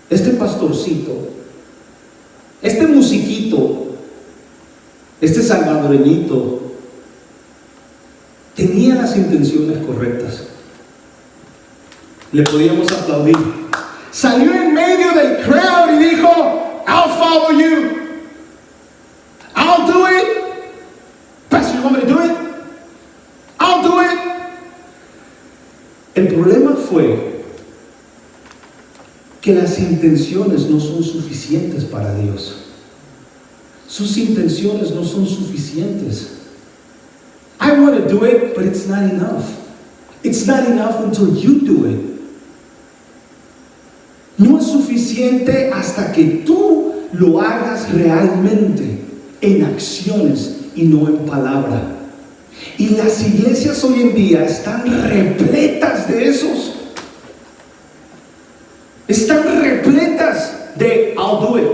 este pastorcito, este musiquito, este salvadoreñito, tenía las intenciones correctas. Le podíamos aplaudir. Salió en medio del crowd y dijo, I'll follow you. I'll do it. Pastor, you want me to do it? I'll do it. El problema fue que las intenciones no son suficientes para Dios. Sus intenciones no son suficientes. I want to do it, but it's not enough. It's not enough until you do it. No es suficiente hasta que tú lo hagas realmente en acciones y no en palabra. Y las iglesias hoy en día están repletas de esos. Están repletas de I'll do it.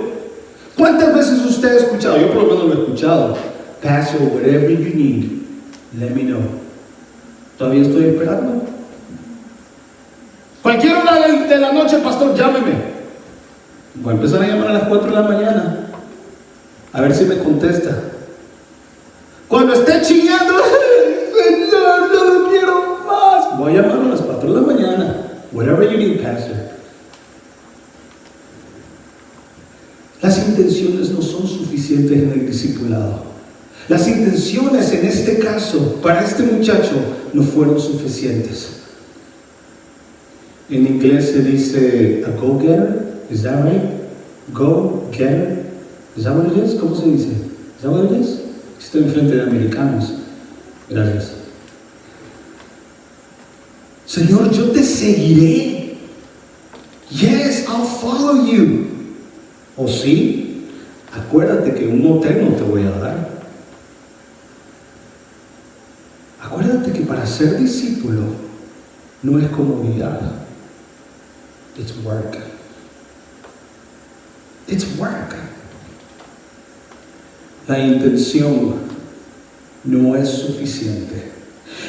¿Cuántas veces usted ha escuchado? Yo por lo menos lo he escuchado. Pastor, whatever you need, let me know. Todavía estoy esperando. Cualquier hora de la noche, pastor, llámeme. Voy a empezar a llamar a las 4 de la mañana. A ver si me contesta. Cuando esté chillando, Señor, no lo quiero más. Voy a llamar a las 4 de la mañana. Whatever you need, pastor. Las intenciones no son suficientes en el discipulado. Las intenciones en este caso, para este muchacho, no fueron suficientes. En inglés se dice a go-getter. Is that right? Go-getter. Is that what it is? ¿Cómo se dice? Is that what it is? Estoy enfrente de americanos. Gracias. Señor, yo te seguiré. Yes, I'll follow you. ¿O sí? Acuérdate que un hotel no te voy a dar. Acuérdate que para ser discípulo no es comodidad. It's work. It's work. La intención no es suficiente.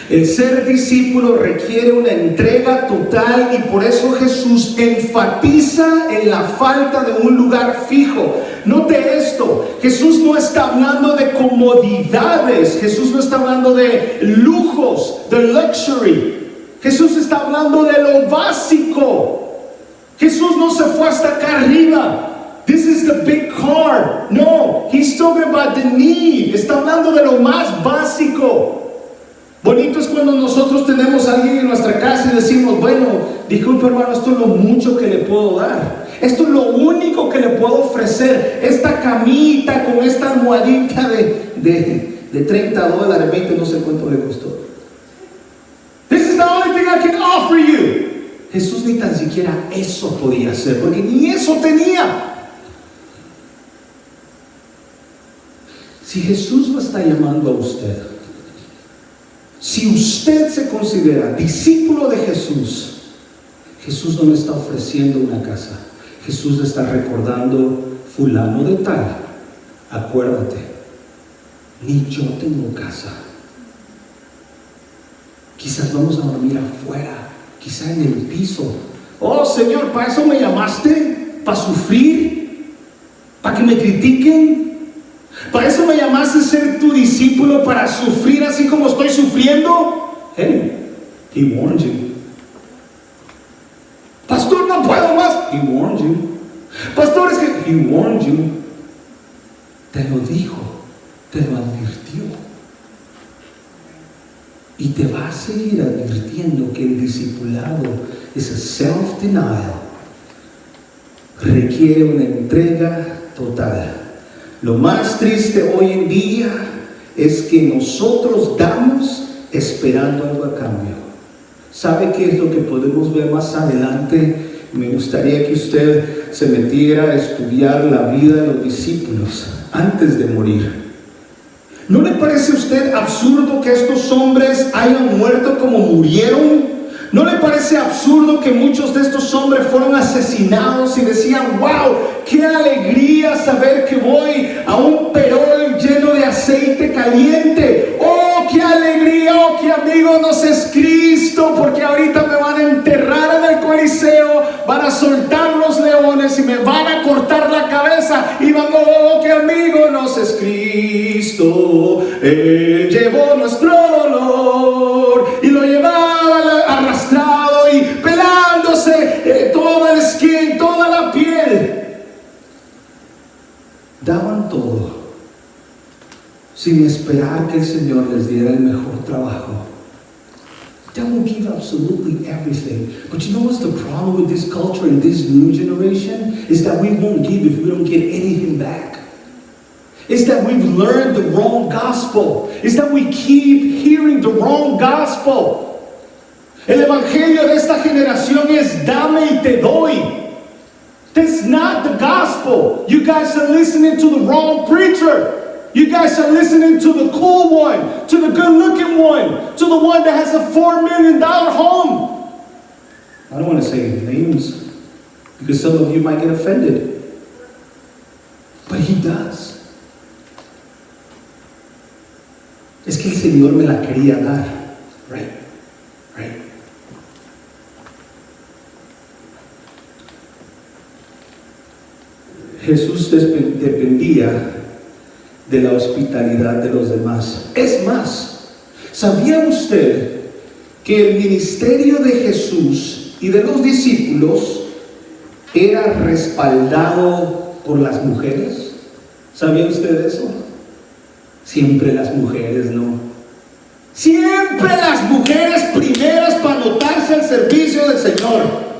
El ser discípulo requiere una entrega total y por eso Jesús enfatiza en la falta de un lugar fijo. Note esto, Jesús no está hablando de comodidades, Jesús no está hablando de lujos, de luxury. Jesús está hablando de lo básico. Jesús no se fue hasta acá arriba. This is the big car. No, he's talking about the need. Está hablando de lo más básico. Bonito es cuando nosotros tenemos a alguien en nuestra casa y decimos, bueno, disculpe hermano, esto es lo mucho que le puedo dar. Esto es lo único que le puedo ofrecer. Esta camita con esta almohadita de $30, 20, no sé cuánto le costó. This is the only thing I can offer you. Jesús ni tan siquiera eso podía hacer, porque ni eso tenía. Si Jesús lo está llamando a usted, si usted se considera discípulo de Jesús, Jesús no le está ofreciendo una casa. Jesús le está recordando, fulano de tal, acuérdate, ni yo tengo casa. Quizás vamos a dormir afuera, quizás en el piso. Oh Señor, ¿para eso me llamaste? ¿Para sufrir? ¿Para que me critiquen? ¿Para eso me llamaste a ser tu discípulo? ¿Para sufrir así como estoy sufriendo? Hey, he warned you. Pastor, no puedo más. He warned you. Pastor, es que he warned you. Te lo dijo, te lo advirtió. Y te va a seguir advirtiendo que el discipulado es a self-denial. Requiere una entrega total. Lo más triste hoy en día es que nosotros damos esperando algo a cambio. ¿Sabe qué es lo que podemos ver más adelante? Me gustaría que usted se metiera a estudiar la vida de los discípulos antes de morir. ¿No le parece a usted absurdo que estos hombres hayan muerto como murieron? ¿No le parece absurdo que muchos de estos hombres fueron asesinados y decían, wow, qué alegría saber que voy a un perol lleno de aceite caliente? Oh, qué alegría, oh, qué amigo nos es Cristo, porque ahorita me van a enterrar en el Coliseo, van a soltar los leones y me van a cortar la cabeza. Y van, oh, qué amigo nos es Cristo, Él llevó nuestro dolor y lo llevaba arrastrado y pelándose todo el skin, toda la piel. Daban todo sin esperar que el Señor les diera el mejor trabajo. They will give absolutely everything. But you know what's the problem with this culture and this new generation? Is that we won't give if we don't get anything back. It's that we've learned the wrong gospel. It's that we keep hearing the wrong gospel. El evangelio de esta generación es dame y te doy. That's not the gospel. You guys are listening to the wrong preacher. You guys are listening to the cool one, to the good looking one, to the one that has a $4 million home. I don't want to say names because some of you might get offended. But he does. Es que el Señor me la quería dar. Right. Jesús dependía de la hospitalidad de los demás. Es más, ¿sabía usted que el ministerio de Jesús y de los discípulos era respaldado por las mujeres? ¿Sabía usted eso? Siempre las mujeres, ¿no? Siempre las mujeres primeras para anotarse al servicio del Señor.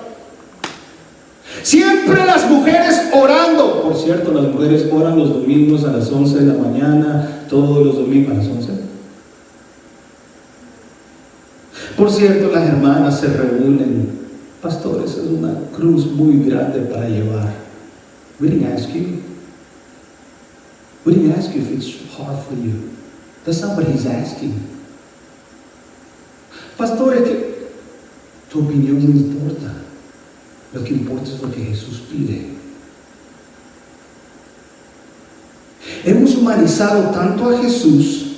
Siempre las mujeres orando. Por cierto, las mujeres oran los domingos a las 11 de la mañana, todos los domingos a las 11. Por cierto, las hermanas se reúnen. Pastores, es una cruz muy grande para llevar. We didn't ask you. We didn't ask you if it's hard for you. That's not what he's asking. Pastores, que tu opinión no importa. Lo que importa es lo que Jesús pide. Hemos humanizado tanto a Jesús.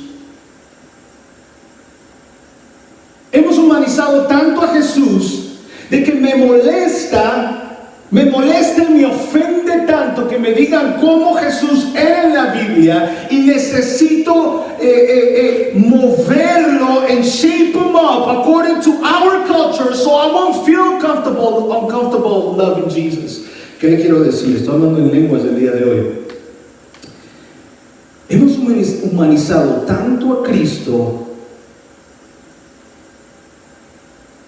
Hemos humanizado tanto a Jesús de que me molesta y me ofende tanto que me digan cómo Jesús era en la Biblia y necesito moverlo and shape him up according to our culture so I won't feel uncomfortable loving Jesus. ¿Qué le quiero decir? Estoy hablando en lenguas el día de hoy. Hemos humanizado tanto a Cristo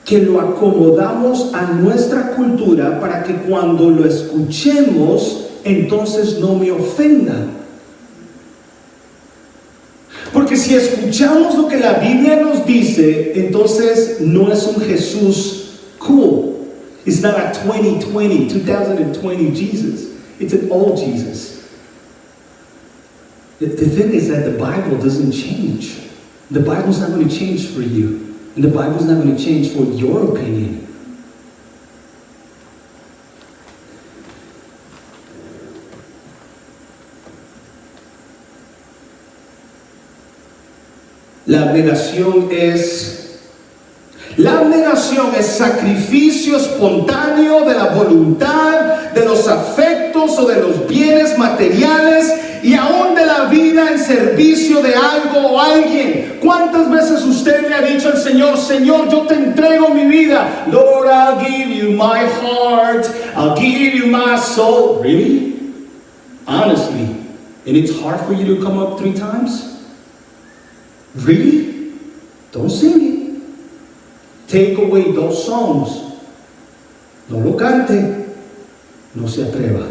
que lo acomodamos a nuestra cultura para que cuando lo escuchemos, entonces no me ofenda. Porque si escuchamos lo que la Biblia nos dice, entonces no es un Jesús cool. It's not a 2020 Jesus. It's an old Jesus. The thing is that the Bible doesn't change. The Bible's not going to change for you. And the Bible's not going to change for your opinion. La abnegación es sacrificio espontáneo de la voluntad, de los afectos o de los bienes materiales y aún de la vida en servicio de algo o alguien. ¿Cuántas veces usted le ha dicho al Señor, Señor, yo te entrego mi vida? Lord, I'll give you my heart. I'll give you my soul. Really? Honestly. And it's hard for you to come up 3 times? Really? Don't sing it. Take away those songs. No lo cante. No se atreva.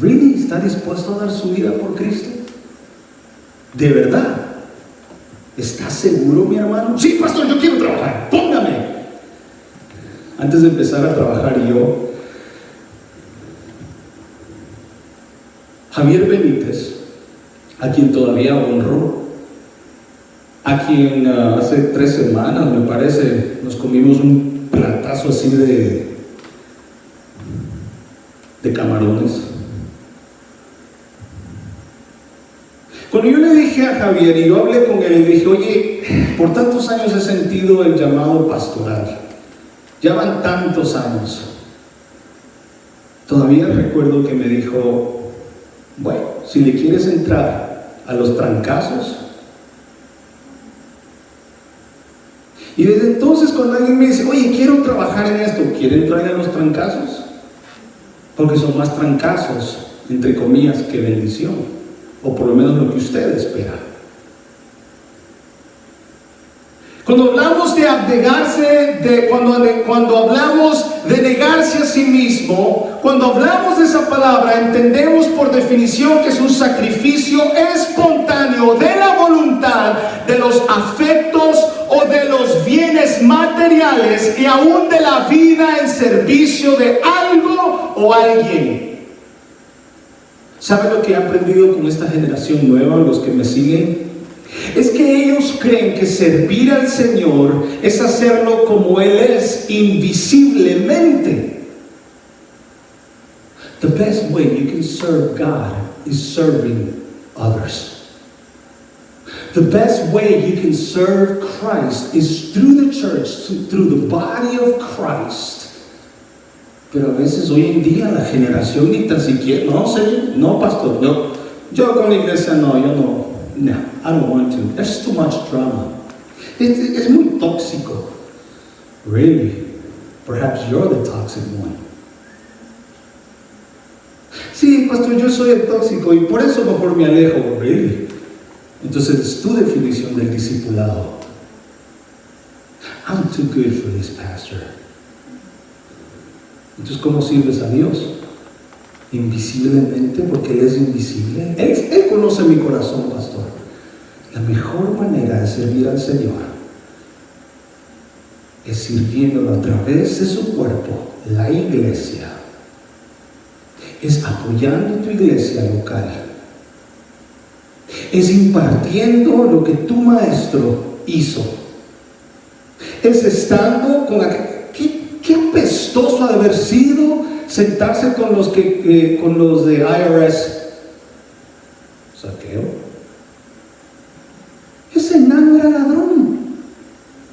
Really? ¿Está dispuesto a dar su vida por Cristo? ¿De verdad? ¿Estás seguro, mi hermano? Sí, pastor, yo quiero trabajar. Póngame. Antes de empezar a trabajar yo, Javier Benítez, a quien todavía honro, a quien hace 3 semanas, me parece, nos comimos un platazo así de camarones. Cuando yo le dije a Javier, y yo hablé con él, y dije, oye, por tantos años he sentido el llamado pastoral, ya van tantos años. Todavía recuerdo que me dijo, bueno, si le quieres entrar a los trancazos. Y desde entonces cuando alguien me dice, oye, quiero trabajar en esto, ¿quiere entrar a los trancazos? Porque son más trancazos, entre comillas, que bendición. O por lo menos lo que usted espera. Cuando hablamos de abnegarse, cuando hablamos de negarse a sí mismo, cuando hablamos de esa palabra, entendemos por definición que es un sacrificio espontáneo de la voluntad, de los afectos o de los bienes materiales y aún de la vida en servicio de algo o alguien. ¿Saben lo que he aprendido con esta generación nueva, los que me siguen? Es que ellos creen que servir al Señor es hacerlo como Él es, invisiblemente. The best way you can serve God is serving others. The best way you can serve Christ is through the church, through the body of Christ. Pero a veces hoy en día la generación ni tan siquiera, no, Señor, no, pastor, yo con la iglesia no, I don't want to. There's too much drama. Es muy tóxico. Really? Perhaps you're the toxic one. Sí, pastor, yo soy el tóxico y por eso mejor me alejo. Really? Entonces es tu definición del discipulado. I'm too good for this, pastor. Entonces, ¿cómo sirves a Dios? Invisiblemente, porque Él es invisible. Él conoce mi corazón, pastor. La mejor manera de servir al Señor es sirviéndolo a través de su cuerpo, la iglesia. Es apoyando tu iglesia local. Es impartiendo lo que tu maestro hizo. Es estando con aquel. Qué apestoso ha de haber sido sentarse con los de IRS. Saqueo. Ese enano era ladrón.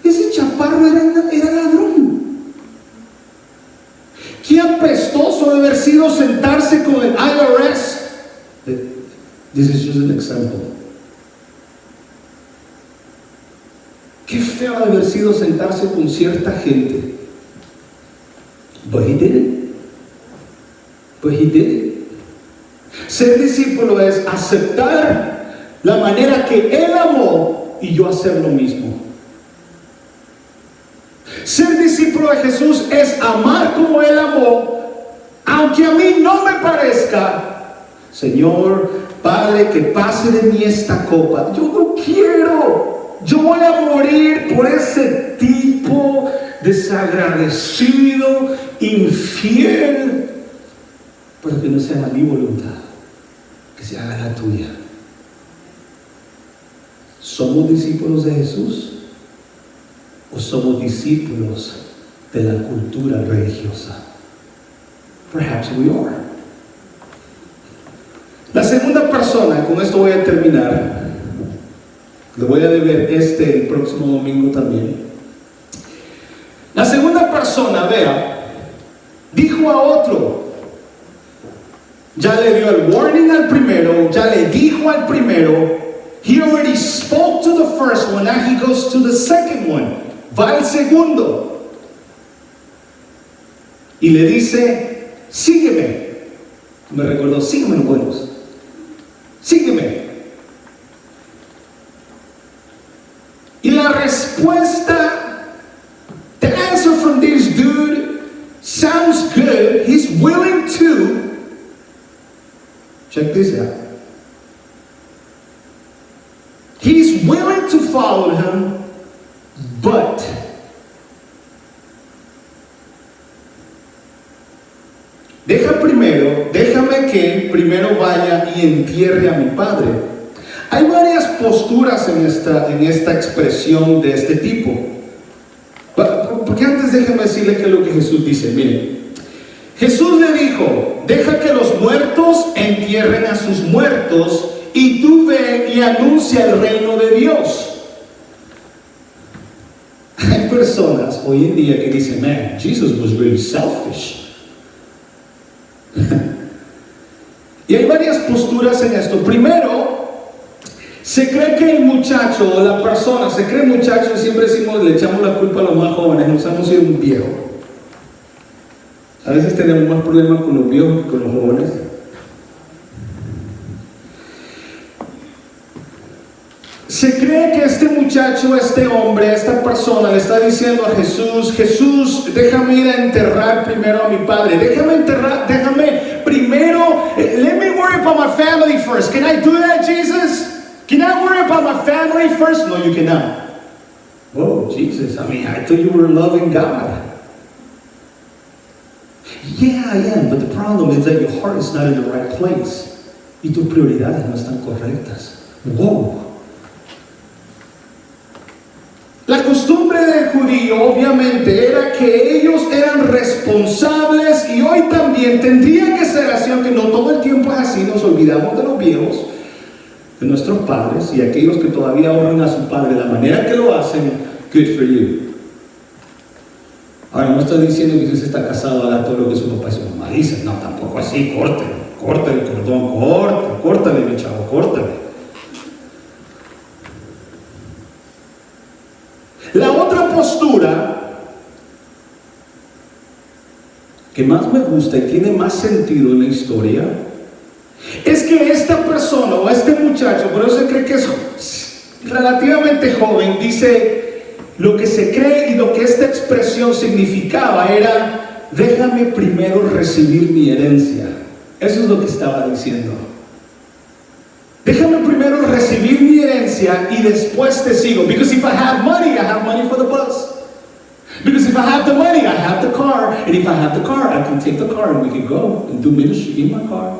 Ese chaparro era ladrón. Qué apestoso ha de haber sido sentarse con el IRS. This is just an example. Qué feo ha de haber sido sentarse con cierta gente. But he did it. Ser discípulo es aceptar la manera que Él amó y yo hacer lo mismo. Ser discípulo de Jesús es amar como Él amó, aunque a mí no me parezca. Señor, Padre, que pase de mí esta copa. Yo no quiero. Yo voy a morir por ese tipo desagradecido, infiel. Pero que no sea mi voluntad, que se haga la tuya. ¿Somos discípulos de Jesús o somos discípulos de la cultura religiosa? Perhaps we are. La segunda persona, con esto voy a terminar. Le voy a deber el próximo domingo también. La segunda persona, vea, dijo a otro. Ya le dio el warning al primero, ya le dijo al primero. He already spoke to the first one, now he goes to the second one. Va al segundo. Y le dice, sígueme. Me recordó, sígueme los buenos. Sígueme. Y la respuesta, the answer from this dude sounds good. He's willing to. Check this out. He's willing to follow him, but déjame que primero vaya y entierre a mi padre. Hay varias posturas en esta expresión de este tipo. Porque antes déjame decirle que es lo que Jesús dice. Miren, Jesús le dijo, deja que los muertos entierren a sus muertos y tú ve y anuncia el reino de Dios. Hay personas hoy en día que dicen, man, Jesus was really selfish. Y hay varias posturas en esto. Primero, se cree que el muchacho o la persona, se cree muchacho, siempre decimos, le echamos la culpa a los más jóvenes, nos hemos sido un viejo. A veces tenemos más problemas con los viejos que con los jóvenes. Se cree que este muchacho, este hombre, esta persona le está diciendo a Jesús, Jesús, déjame ir a enterrar primero a mi padre, déjame primero, let me worry about my family first. Can I do that, Jesus? Can I worry about my family first? No, you cannot. Oh, Jesus, I mean, I thought you were a loving God. Yeah, I am, but the problem is that your heart is not in the right place. Y tus prioridades no están correctas. Wow. La costumbre del judío obviamente era que ellos eran responsables, y hoy también tendría que ser así, aunque no todo el tiempo es así. Nos olvidamos de los viejos, de nuestros padres, y aquellos que todavía honran a su padre de la manera que lo hacen. Good for you. Ahora no estoy diciendo que usted está casado, haga todo lo que su papá y su mamá dicen. No, tampoco así. Córtale el cordón, córtale mi chavo, córtale. La otra postura que más me gusta y tiene más sentido en la historia es que esta persona o este muchacho, por eso se cree que es relativamente joven, dice lo que se cree y lo que esta expresión significaba era: déjame primero recibir mi herencia. Eso es lo que estaba diciendo. Déjame primero recibir mi herencia y después te sigo. Because if I have money for the bus. Because if I have the money, I have the car. And if I have the car, I can take the car and we can go and do ministry in my car.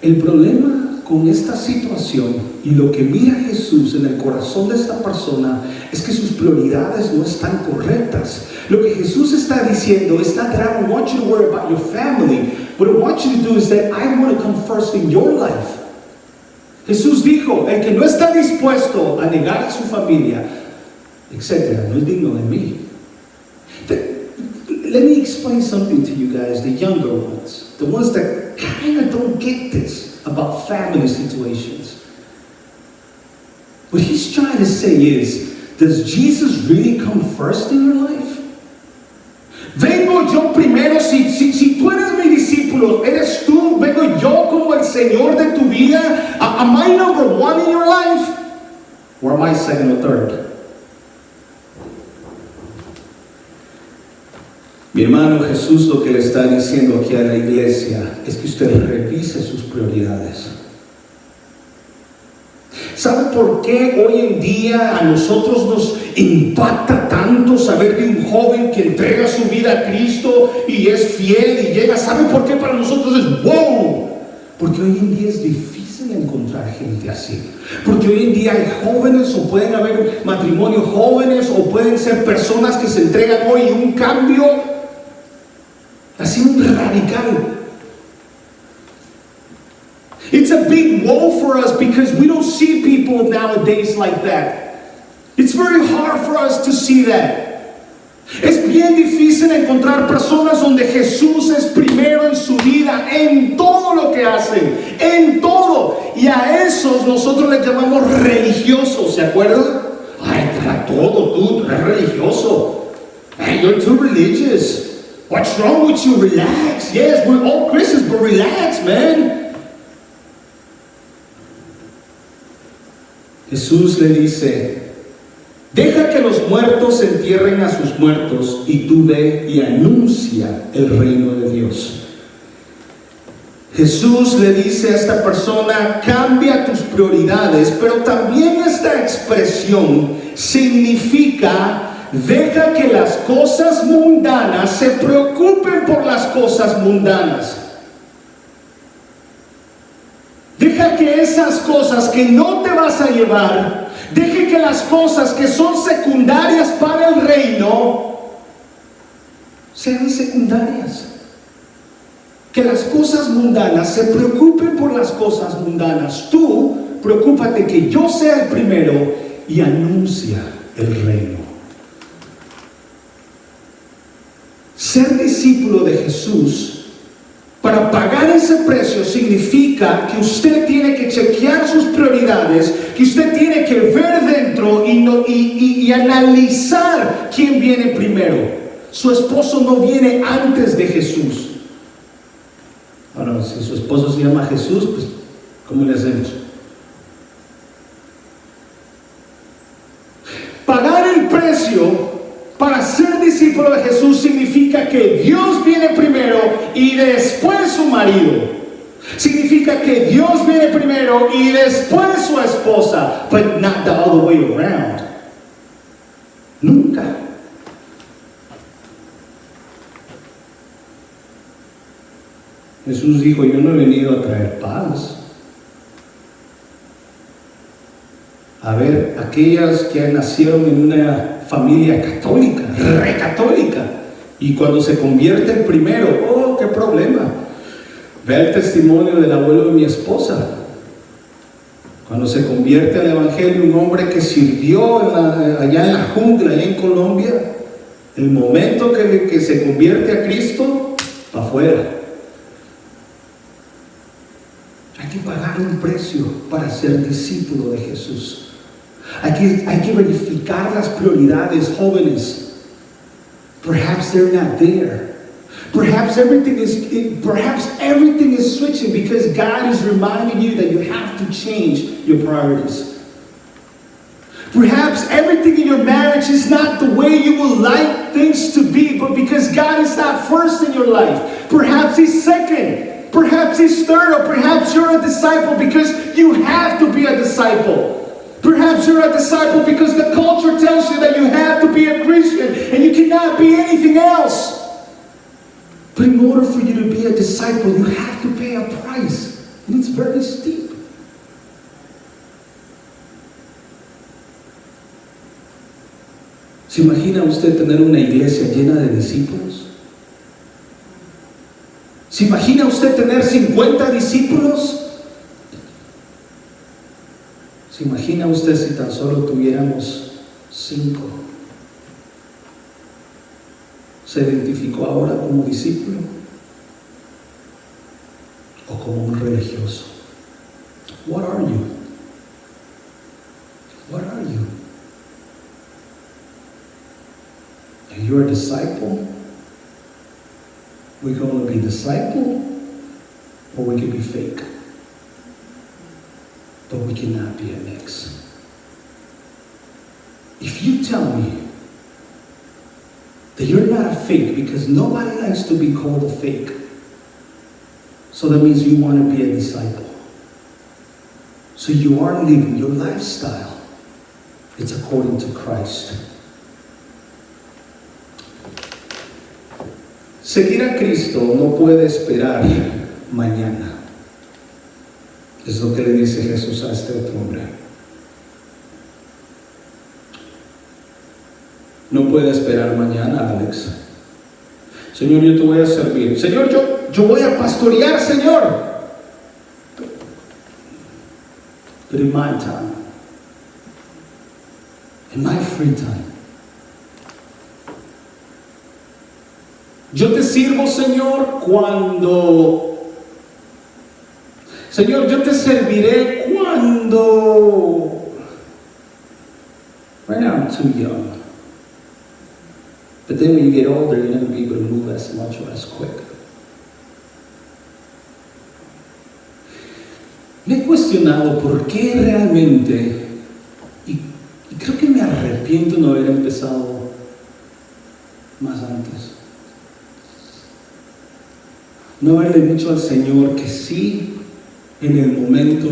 El problema con esta situación y lo que mira Jesús en el corazón de esta persona es que sus prioridades no están correctas. Lo que Jesús está diciendo es that I don't want you to worry about your family. What I want you to do is that I want to come first in your life. Jesús dijo, el que no está dispuesto a negar a su familia, etcétera, no es digno de mí. Let me explain something to you guys, the younger ones, the ones that kind of don't get this about family situations. What he's trying to say is, does Jesus really come first in your life? Vengo yo primero, si tú eres mi discípulo, eres tú, vengo yo como el Señor de tu vida. Am I number one in your life? Or am I second or third? Mi hermano, Jesús lo que le está diciendo aquí a la iglesia es que usted revise sus prioridades. ¿Sabe por qué hoy en día a nosotros nos impacta tanto saber de un joven que entrega su vida a Cristo y es fiel y llega? ¿Sabe por qué para nosotros es wow? Porque hoy en día es difícil encontrar gente así. Porque hoy en día hay jóvenes, o pueden haber matrimonios jóvenes, o pueden ser personas que se entregan hoy y un cambio así radical. It's a big woe for us because we don't see people nowadays like that. It's very hard for us to see that. Es bien difícil encontrar personas donde Jesús es primero en su vida, en todo lo que hacen, en todo. Y a esos nosotros les llamamos religiosos, ¿se acuerdan? Ay, para todo, tú eres religioso. Hey, you're too religious. What's wrong with you? Relax. Yes, we're all Christians, but relax, man. Jesús le dice: deja que los muertos entierren a sus muertos y tú ve y anuncia el reino de Dios. Jesús le dice a esta persona: cambia tus prioridades, pero también esta expresión significa: deja que las cosas mundanas se preocupen por las cosas mundanas. Deja que esas cosas que no te vas a llevar, deje que las cosas que son secundarias para el reino sean secundarias. Que las cosas mundanas se preocupen por las cosas mundanas. Tú preocúpate que yo sea el primero y anuncia el reino. Ser discípulo de Jesús, para pagar ese precio, significa que usted tiene que chequear sus prioridades, que usted tiene que ver dentro y analizar quién viene primero. Su esposo no viene antes de Jesús. Ahora, si su esposo se llama Jesús, pues, ¿cómo le hacemos? Pagar el precio para ser discípulo de Jesús significa que Dios viene primero y después su marido. Significa que Dios viene primero y después su esposa, but not the other way around. Nunca. Jesús dijo: yo no he venido a traer paz. A ver, aquellas que nacieron en una familia católica, recatólica, y cuando se convierte en primero, oh, qué problema. Ve el testimonio del abuelo de mi esposa. Cuando se convierte al evangelio, un hombre que sirvió allá en la jungla, allá en Colombia, el momento que se convierte a Cristo, para afuera. Hay que pagar un precio para ser discípulo de Jesús. Hay que verificar las prioridades, jóvenes. Perhaps they're not there. Perhaps everything is switching because God is reminding you that you have to change your priorities. Perhaps everything in your marriage is not the way you would like things to be, but because God is not first in your life. Perhaps He's second. Perhaps He's third, or perhaps you're a disciple because you have to be a disciple. Perhaps you're a disciple because the culture tells you that you have to be a Christian and you cannot be anything else. But in order for you to be a disciple, you have to pay a price, and it's very steep. ¿Se imagina usted tener una iglesia llena de discípulos? ¿Se imagina usted tener 50 discípulos? ¿Se imagina usted si tan solo tuviéramos 5? ¿Se identificó ahora como discípulo o como un religioso? What are you? What are you? Are you a disciple? We're going to be disciple, or we can be fake. But we cannot be a mix. If you tell me that you're not a fake, because nobody likes to be called a fake. So that means you want to be a disciple. So you are living your lifestyle. It's according to Christ. Seguir a Cristo no puede esperar mañana. Es lo que le dice Jesús a este otro hombre. No puede esperar mañana, Alex. Señor, yo te voy a servir. Señor, yo voy a pastorear, Señor. But in my time, in my free time, yo te sirvo, Señor, Señor, yo te serviré cuando... Right now I'm too young. But then when you get older, you're not going to be able to move as much or as quick. Me he cuestionado por qué realmente, y creo que me arrepiento de no haber empezado más antes. No haberle dicho al Señor que sí en el momento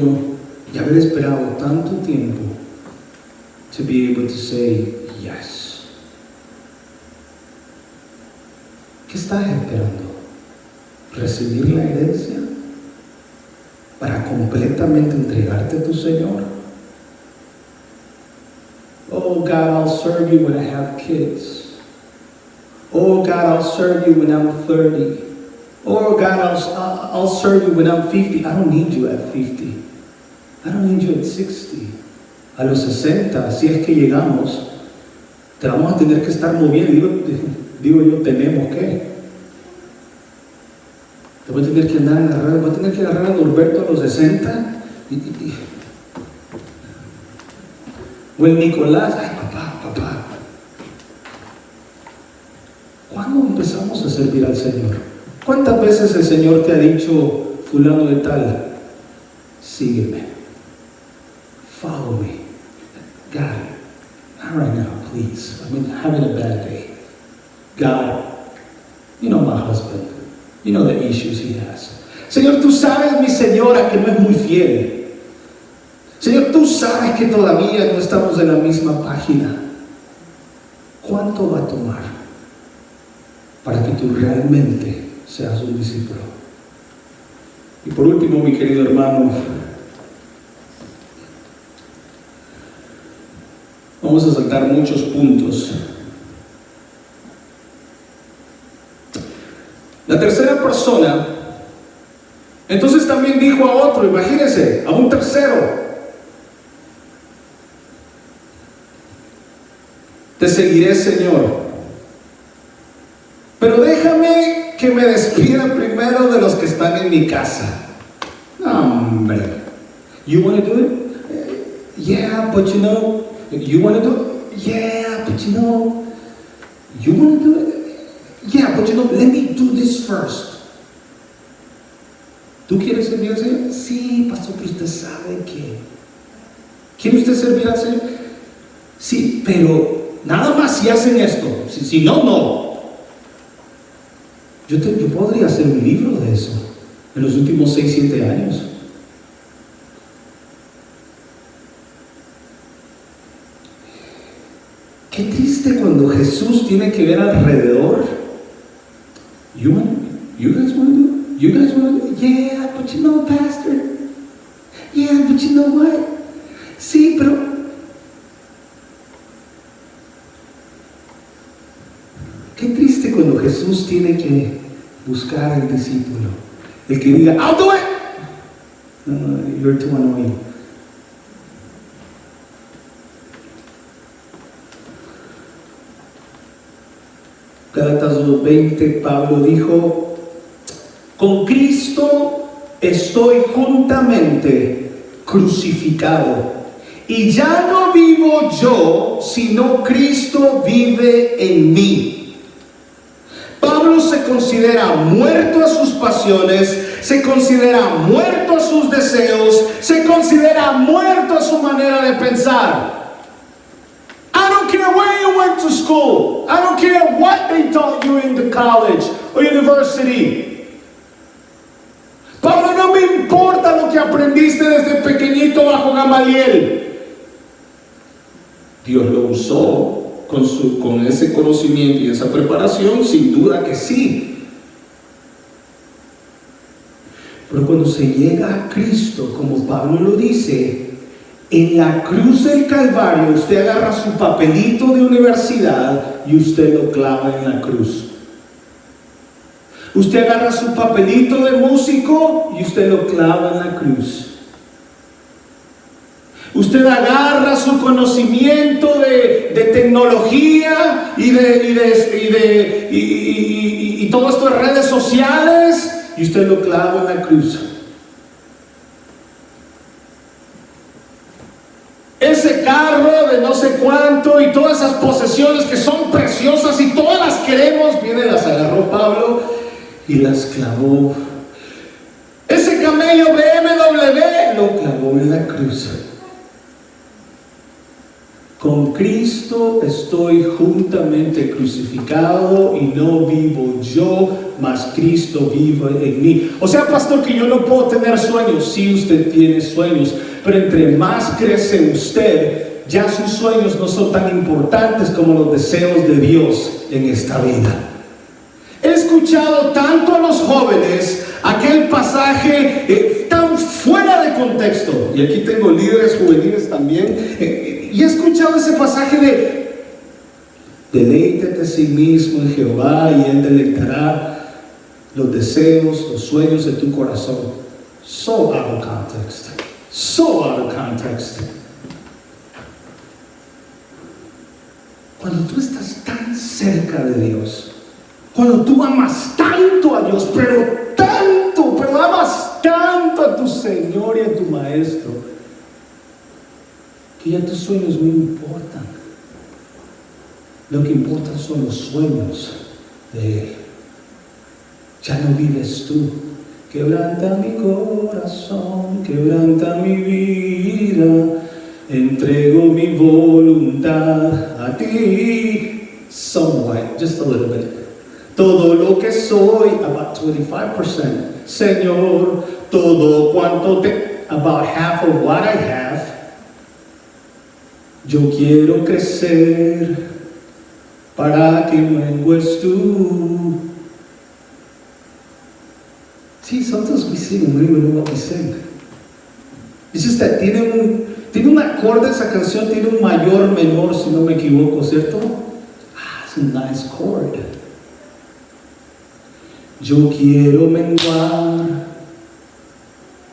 y haber esperado tanto tiempo to be able to say yes. ¿Qué estás esperando? ¿Recibir la herencia para completamente entregarte a tu Señor? Oh God, I'll serve you when I have kids. Oh God, I'll serve you when I'm 30. Oh God, I'll serve you when I'm 50. I don't need you at 50. I don't need you at 60. A los 60, si es que llegamos, te vamos a tener que estar moviendo. Digo yo, tenemos que. Te voy a tener que andar agarrando, voy a tener que agarrar a Norberto a los 60. O el Nicolás, ay papá. ¿Cuándo empezamos a servir al Señor? ¿Cuántas veces el Señor te ha dicho, fulano de tal, sígueme, follow me? God, not right now, please. I'm having a bad day. God, you know my husband. You know the issues he has. Señor, tú sabes, mi señora, que no es muy fiel. Señor, tú sabes que todavía no estamos en la misma página. ¿Cuánto va a tomar para que tú realmente seas un discípulo? Y por último, mi querido hermano, vamos a saltar muchos puntos. La tercera persona, entonces también dijo a otro, imagínense, a un tercero: te seguiré, Señor, pero déjame que me despida primero de los que están en mi casa. No, hombre. You want to do it? Yeah, but you know. You want to do it? Yeah, but you know. You want to do it? Yeah, but you know, let me do this first. ¿Tú quieres servir al Señor? Sí, pastor, pero usted sabe que... ¿Quiere usted servir al Señor? Sí, pero nada más si hacen esto. Si no, no. Yo podría hacer un libro de eso en los últimos 6-7 años. Qué triste cuando Jesús tiene que ver alrededor. You guys want to do it? You guys want to do it? Yeah, but you know, pastor. Yeah, but you know what? Sí, pero... Qué triste cuando Jesús tiene que buscar al discípulo. El que diga, I'll do it. No, you're too annoying. Gálatas 2:20, Pablo dijo: con Cristo estoy juntamente crucificado, y ya no vivo yo, sino Cristo vive en mí. Pablo se considera muerto a sus pasiones, se considera muerto a sus deseos, se considera muerto a su manera de pensar. I don't don't care where you went to school. I don't care what they taught you in the college or university. Pablo, no me importa lo que aprendiste desde pequeñito bajo Gamaliel. Dios lo usó con ese conocimiento y esa preparación, sin duda que sí. Pero cuando se llega a Cristo, como Pablo lo dice, en la cruz del Calvario, usted agarra su papelito de universidad y usted lo clava en la cruz. Usted agarra su papelito de músico y usted lo clava en la cruz. Usted agarra su conocimiento de tecnología y todo esto de redes sociales y usted lo clava en la cruz. Ese carro de no sé cuánto y todas esas posesiones que son preciosas y todas las queremos, viene, las agarró Pablo y las clavó. Ese camello BMW lo clavó en la cruz. Con Cristo estoy juntamente crucificado y no vivo yo, mas Cristo vive en mí. O sea, pastor, que yo no puedo tener sueños. Sí, usted tiene sueños, pero entre más crece usted, ya sus sueños no son tan importantes como los deseos de Dios en esta vida. He escuchado tanto a los jóvenes aquel pasaje tan fuera de contexto, y aquí tengo líderes juveniles también, y he escuchado ese pasaje de deleítate a sí mismo en Jehová y Él deleitará los deseos, los sueños de tu corazón. So out of context. So out of context. Cuando tú estás tan cerca de Dios, cuando tú amas tanto a Dios, pero amas tanto a tu Señor y a tu Maestro, que ya tus sueños no importan. Lo que importan son los sueños de Él. Ya no vives tú. Quebranta mi corazón, quebranta mi vida, entrego mi voluntad a ti. Somewhat, just a little bit. Todo lo que soy, about 25%. Señor, todo cuanto about half of what I have. Yo quiero crecer para que mengues tú. See, sometimes we sing and we don't even know what we sing. It's just that tiene un acorde, esa canción tiene un mayor menor, si no me equivoco, ¿cierto? It's a nice chord. Yo quiero menguar,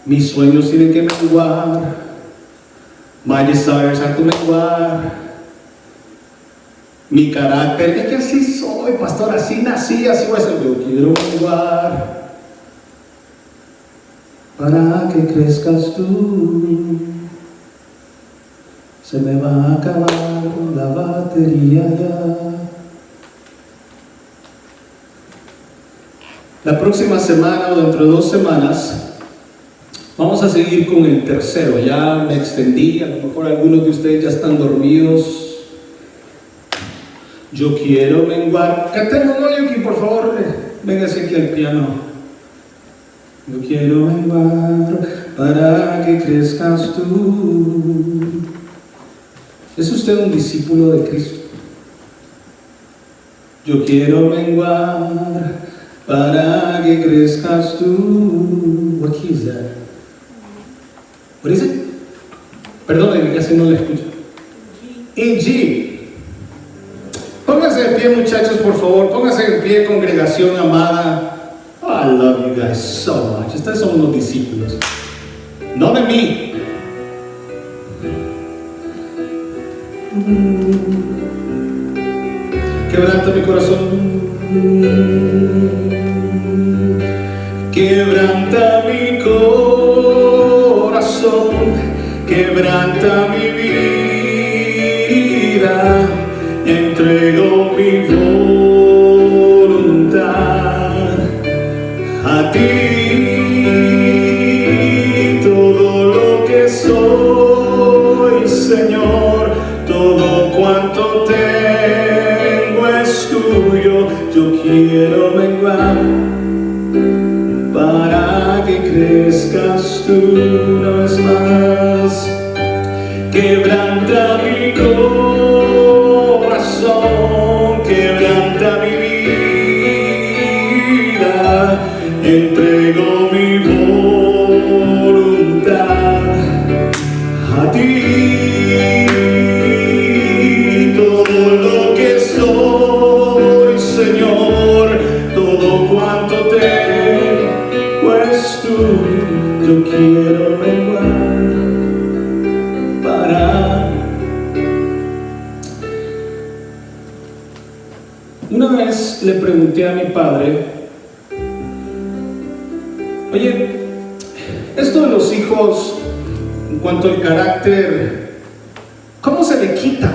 mis sueños tienen que menguar, my desires have to menguar, mi carácter, es que así soy, pastor, así nací, así voy a ser. Yo quiero menguar, para que crezcas tú. Se me va a acabar la batería ya. La próxima semana o dentro de 2 semanas vamos a seguir con el tercero. Ya me extendí, a lo mejor algunos de ustedes ya están dormidos. Yo quiero menguar. Cantemos, ¿no, Yuki? Por favor, véngase aquí al piano. Yo quiero menguar para que crezcas tú. ¿Es usted un discípulo de Cristo? Yo quiero menguar para que crezcas tú. What key is that? What is it? Perdón, casi no le escucho. En G. Pónganse de pie, muchachos, por favor. Pónganse de pie, congregación amada. Oh, I love you guys so much. Ustedes son unos discípulos. No de mí. Quebranta mi corazón. Quebranta mi corazón, quebranta mi vida, entrego mi voluntad a ti. Todo lo que soy, Señor, todo cuanto te tuyo, yo quiero menguar para que crezcas tú una vez más. Quebranta mi corazón, quebranta mi vida, entrego mi voluntad a ti. Todo lo que soy, Señor, todo cuanto tengo es tuyo, yo quiero menguar para. Una vez le pregunté a mi padre, oye, esto de los hijos, en cuanto al carácter, ¿cómo se le quita?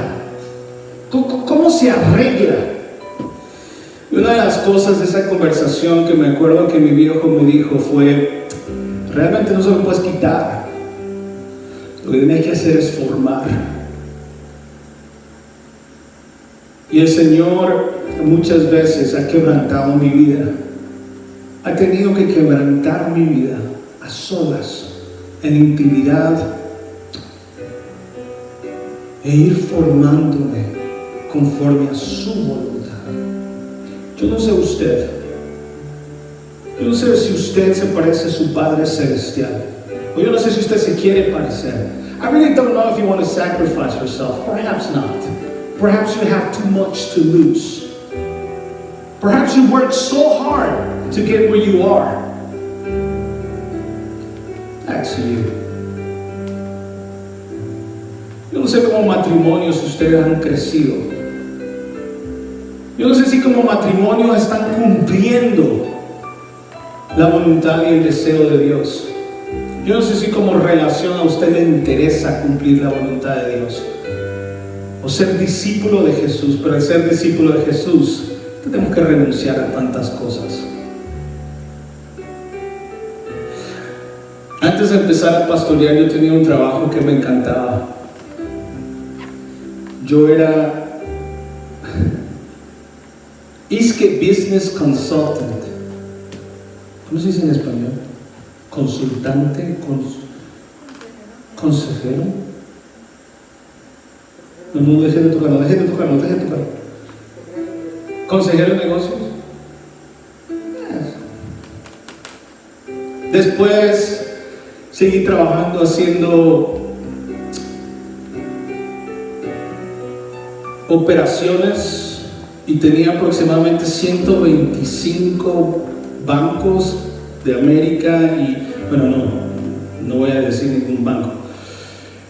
¿Cómo se arregla? Y una de las cosas de esa conversación que me acuerdo que mi viejo me dijo fue, realmente no se lo puedes quitar, lo que tienes que hacer es formar. Y el Señor muchas veces ha quebrantado mi vida, ha tenido que quebrantar mi vida a solas, en intimidad, e ir formándome conforme a su voluntad. Yo no sé usted, yo no sé si usted se parece a su Padre Celestial, o yo no sé si usted se quiere parecer. I really don't know if you want to sacrifice yourself. Perhaps not. Perhaps you have too much to lose. Perhaps you worked so hard to get where you are. That's you. Yo no sé cómo matrimonios ustedes han crecido. Yo no sé si como matrimonio están cumpliendo la voluntad y el deseo de Dios. Yo no sé si como relación a usted le interesa cumplir la voluntad de Dios o ser discípulo de Jesús. Pero al ser discípulo de Jesús tenemos que renunciar a tantas cosas. Antes de empezar a pastorear, yo tenía un trabajo que me encantaba. Yo era Business Consultant. ¿Cómo se dice en español? Consultante, consejero. No, deje de tocarlo. Consejero de negocios. Después seguí trabajando haciendo operaciones y tenía aproximadamente 125 bancos de América y, bueno, no voy a decir ningún banco,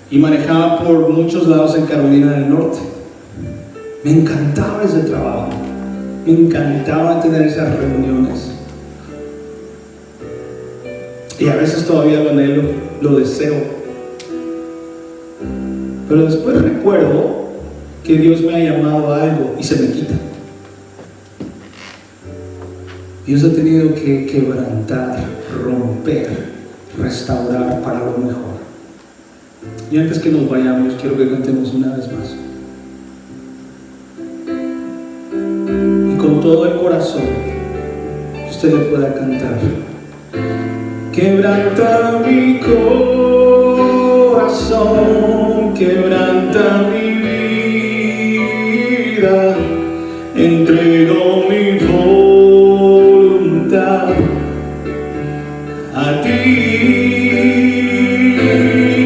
y manejaba por muchos lados en Carolina del Norte. Me encantaba ese trabajo, me encantaba tener esas reuniones y a veces todavía lo anhelo, lo deseo, pero después recuerdo que Dios me ha llamado a algo y se me quita. Dios ha tenido que quebrantar, romper, restaurar para lo mejor. Y antes que nos vayamos, quiero que cantemos una vez más. Y con todo el corazón, usted le pueda cantar. Quebranta mi corazón, quebranta mi vida, entrego mi voluntad a ti.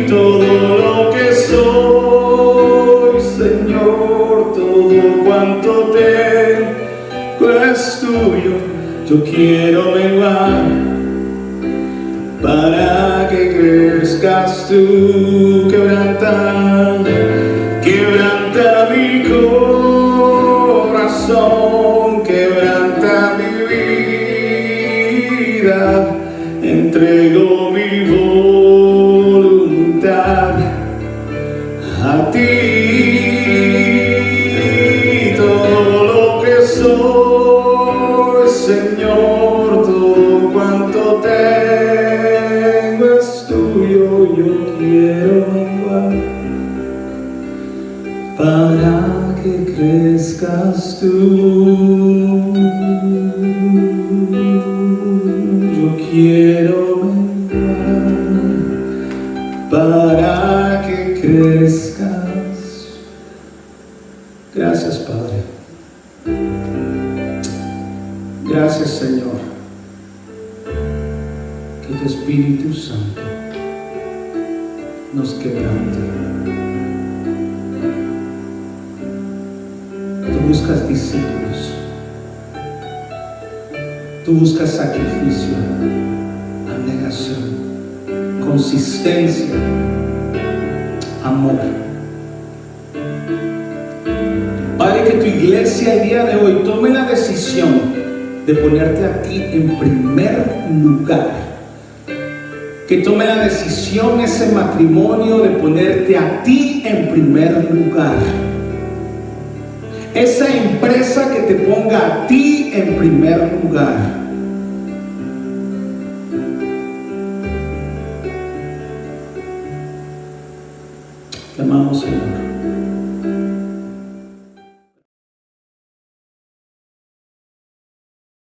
Todo lo que soy, Señor, todo cuanto tengo es tuyo. Yo quiero menguar para que crezcas tú. Quebranta mi corazón, quebranta mi vida, entrego mi voluntad a ti. Todo lo que soy, Señor, todo cuanto tengo es tuyo. Yo quiero menguar Gracias, Señor, que tu Espíritu Santo nos quebrante. Tú buscas discípulos, tú buscas sacrificio, abnegación, consistencia, amor. Padre, que tu iglesia el día de hoy tome la decisión de ponerte a ti en primer lugar. Que tome la decisión ese matrimonio de ponerte a ti en primer lugar. Esa empresa que te ponga a ti en primer lugar. Te amamos, Señor.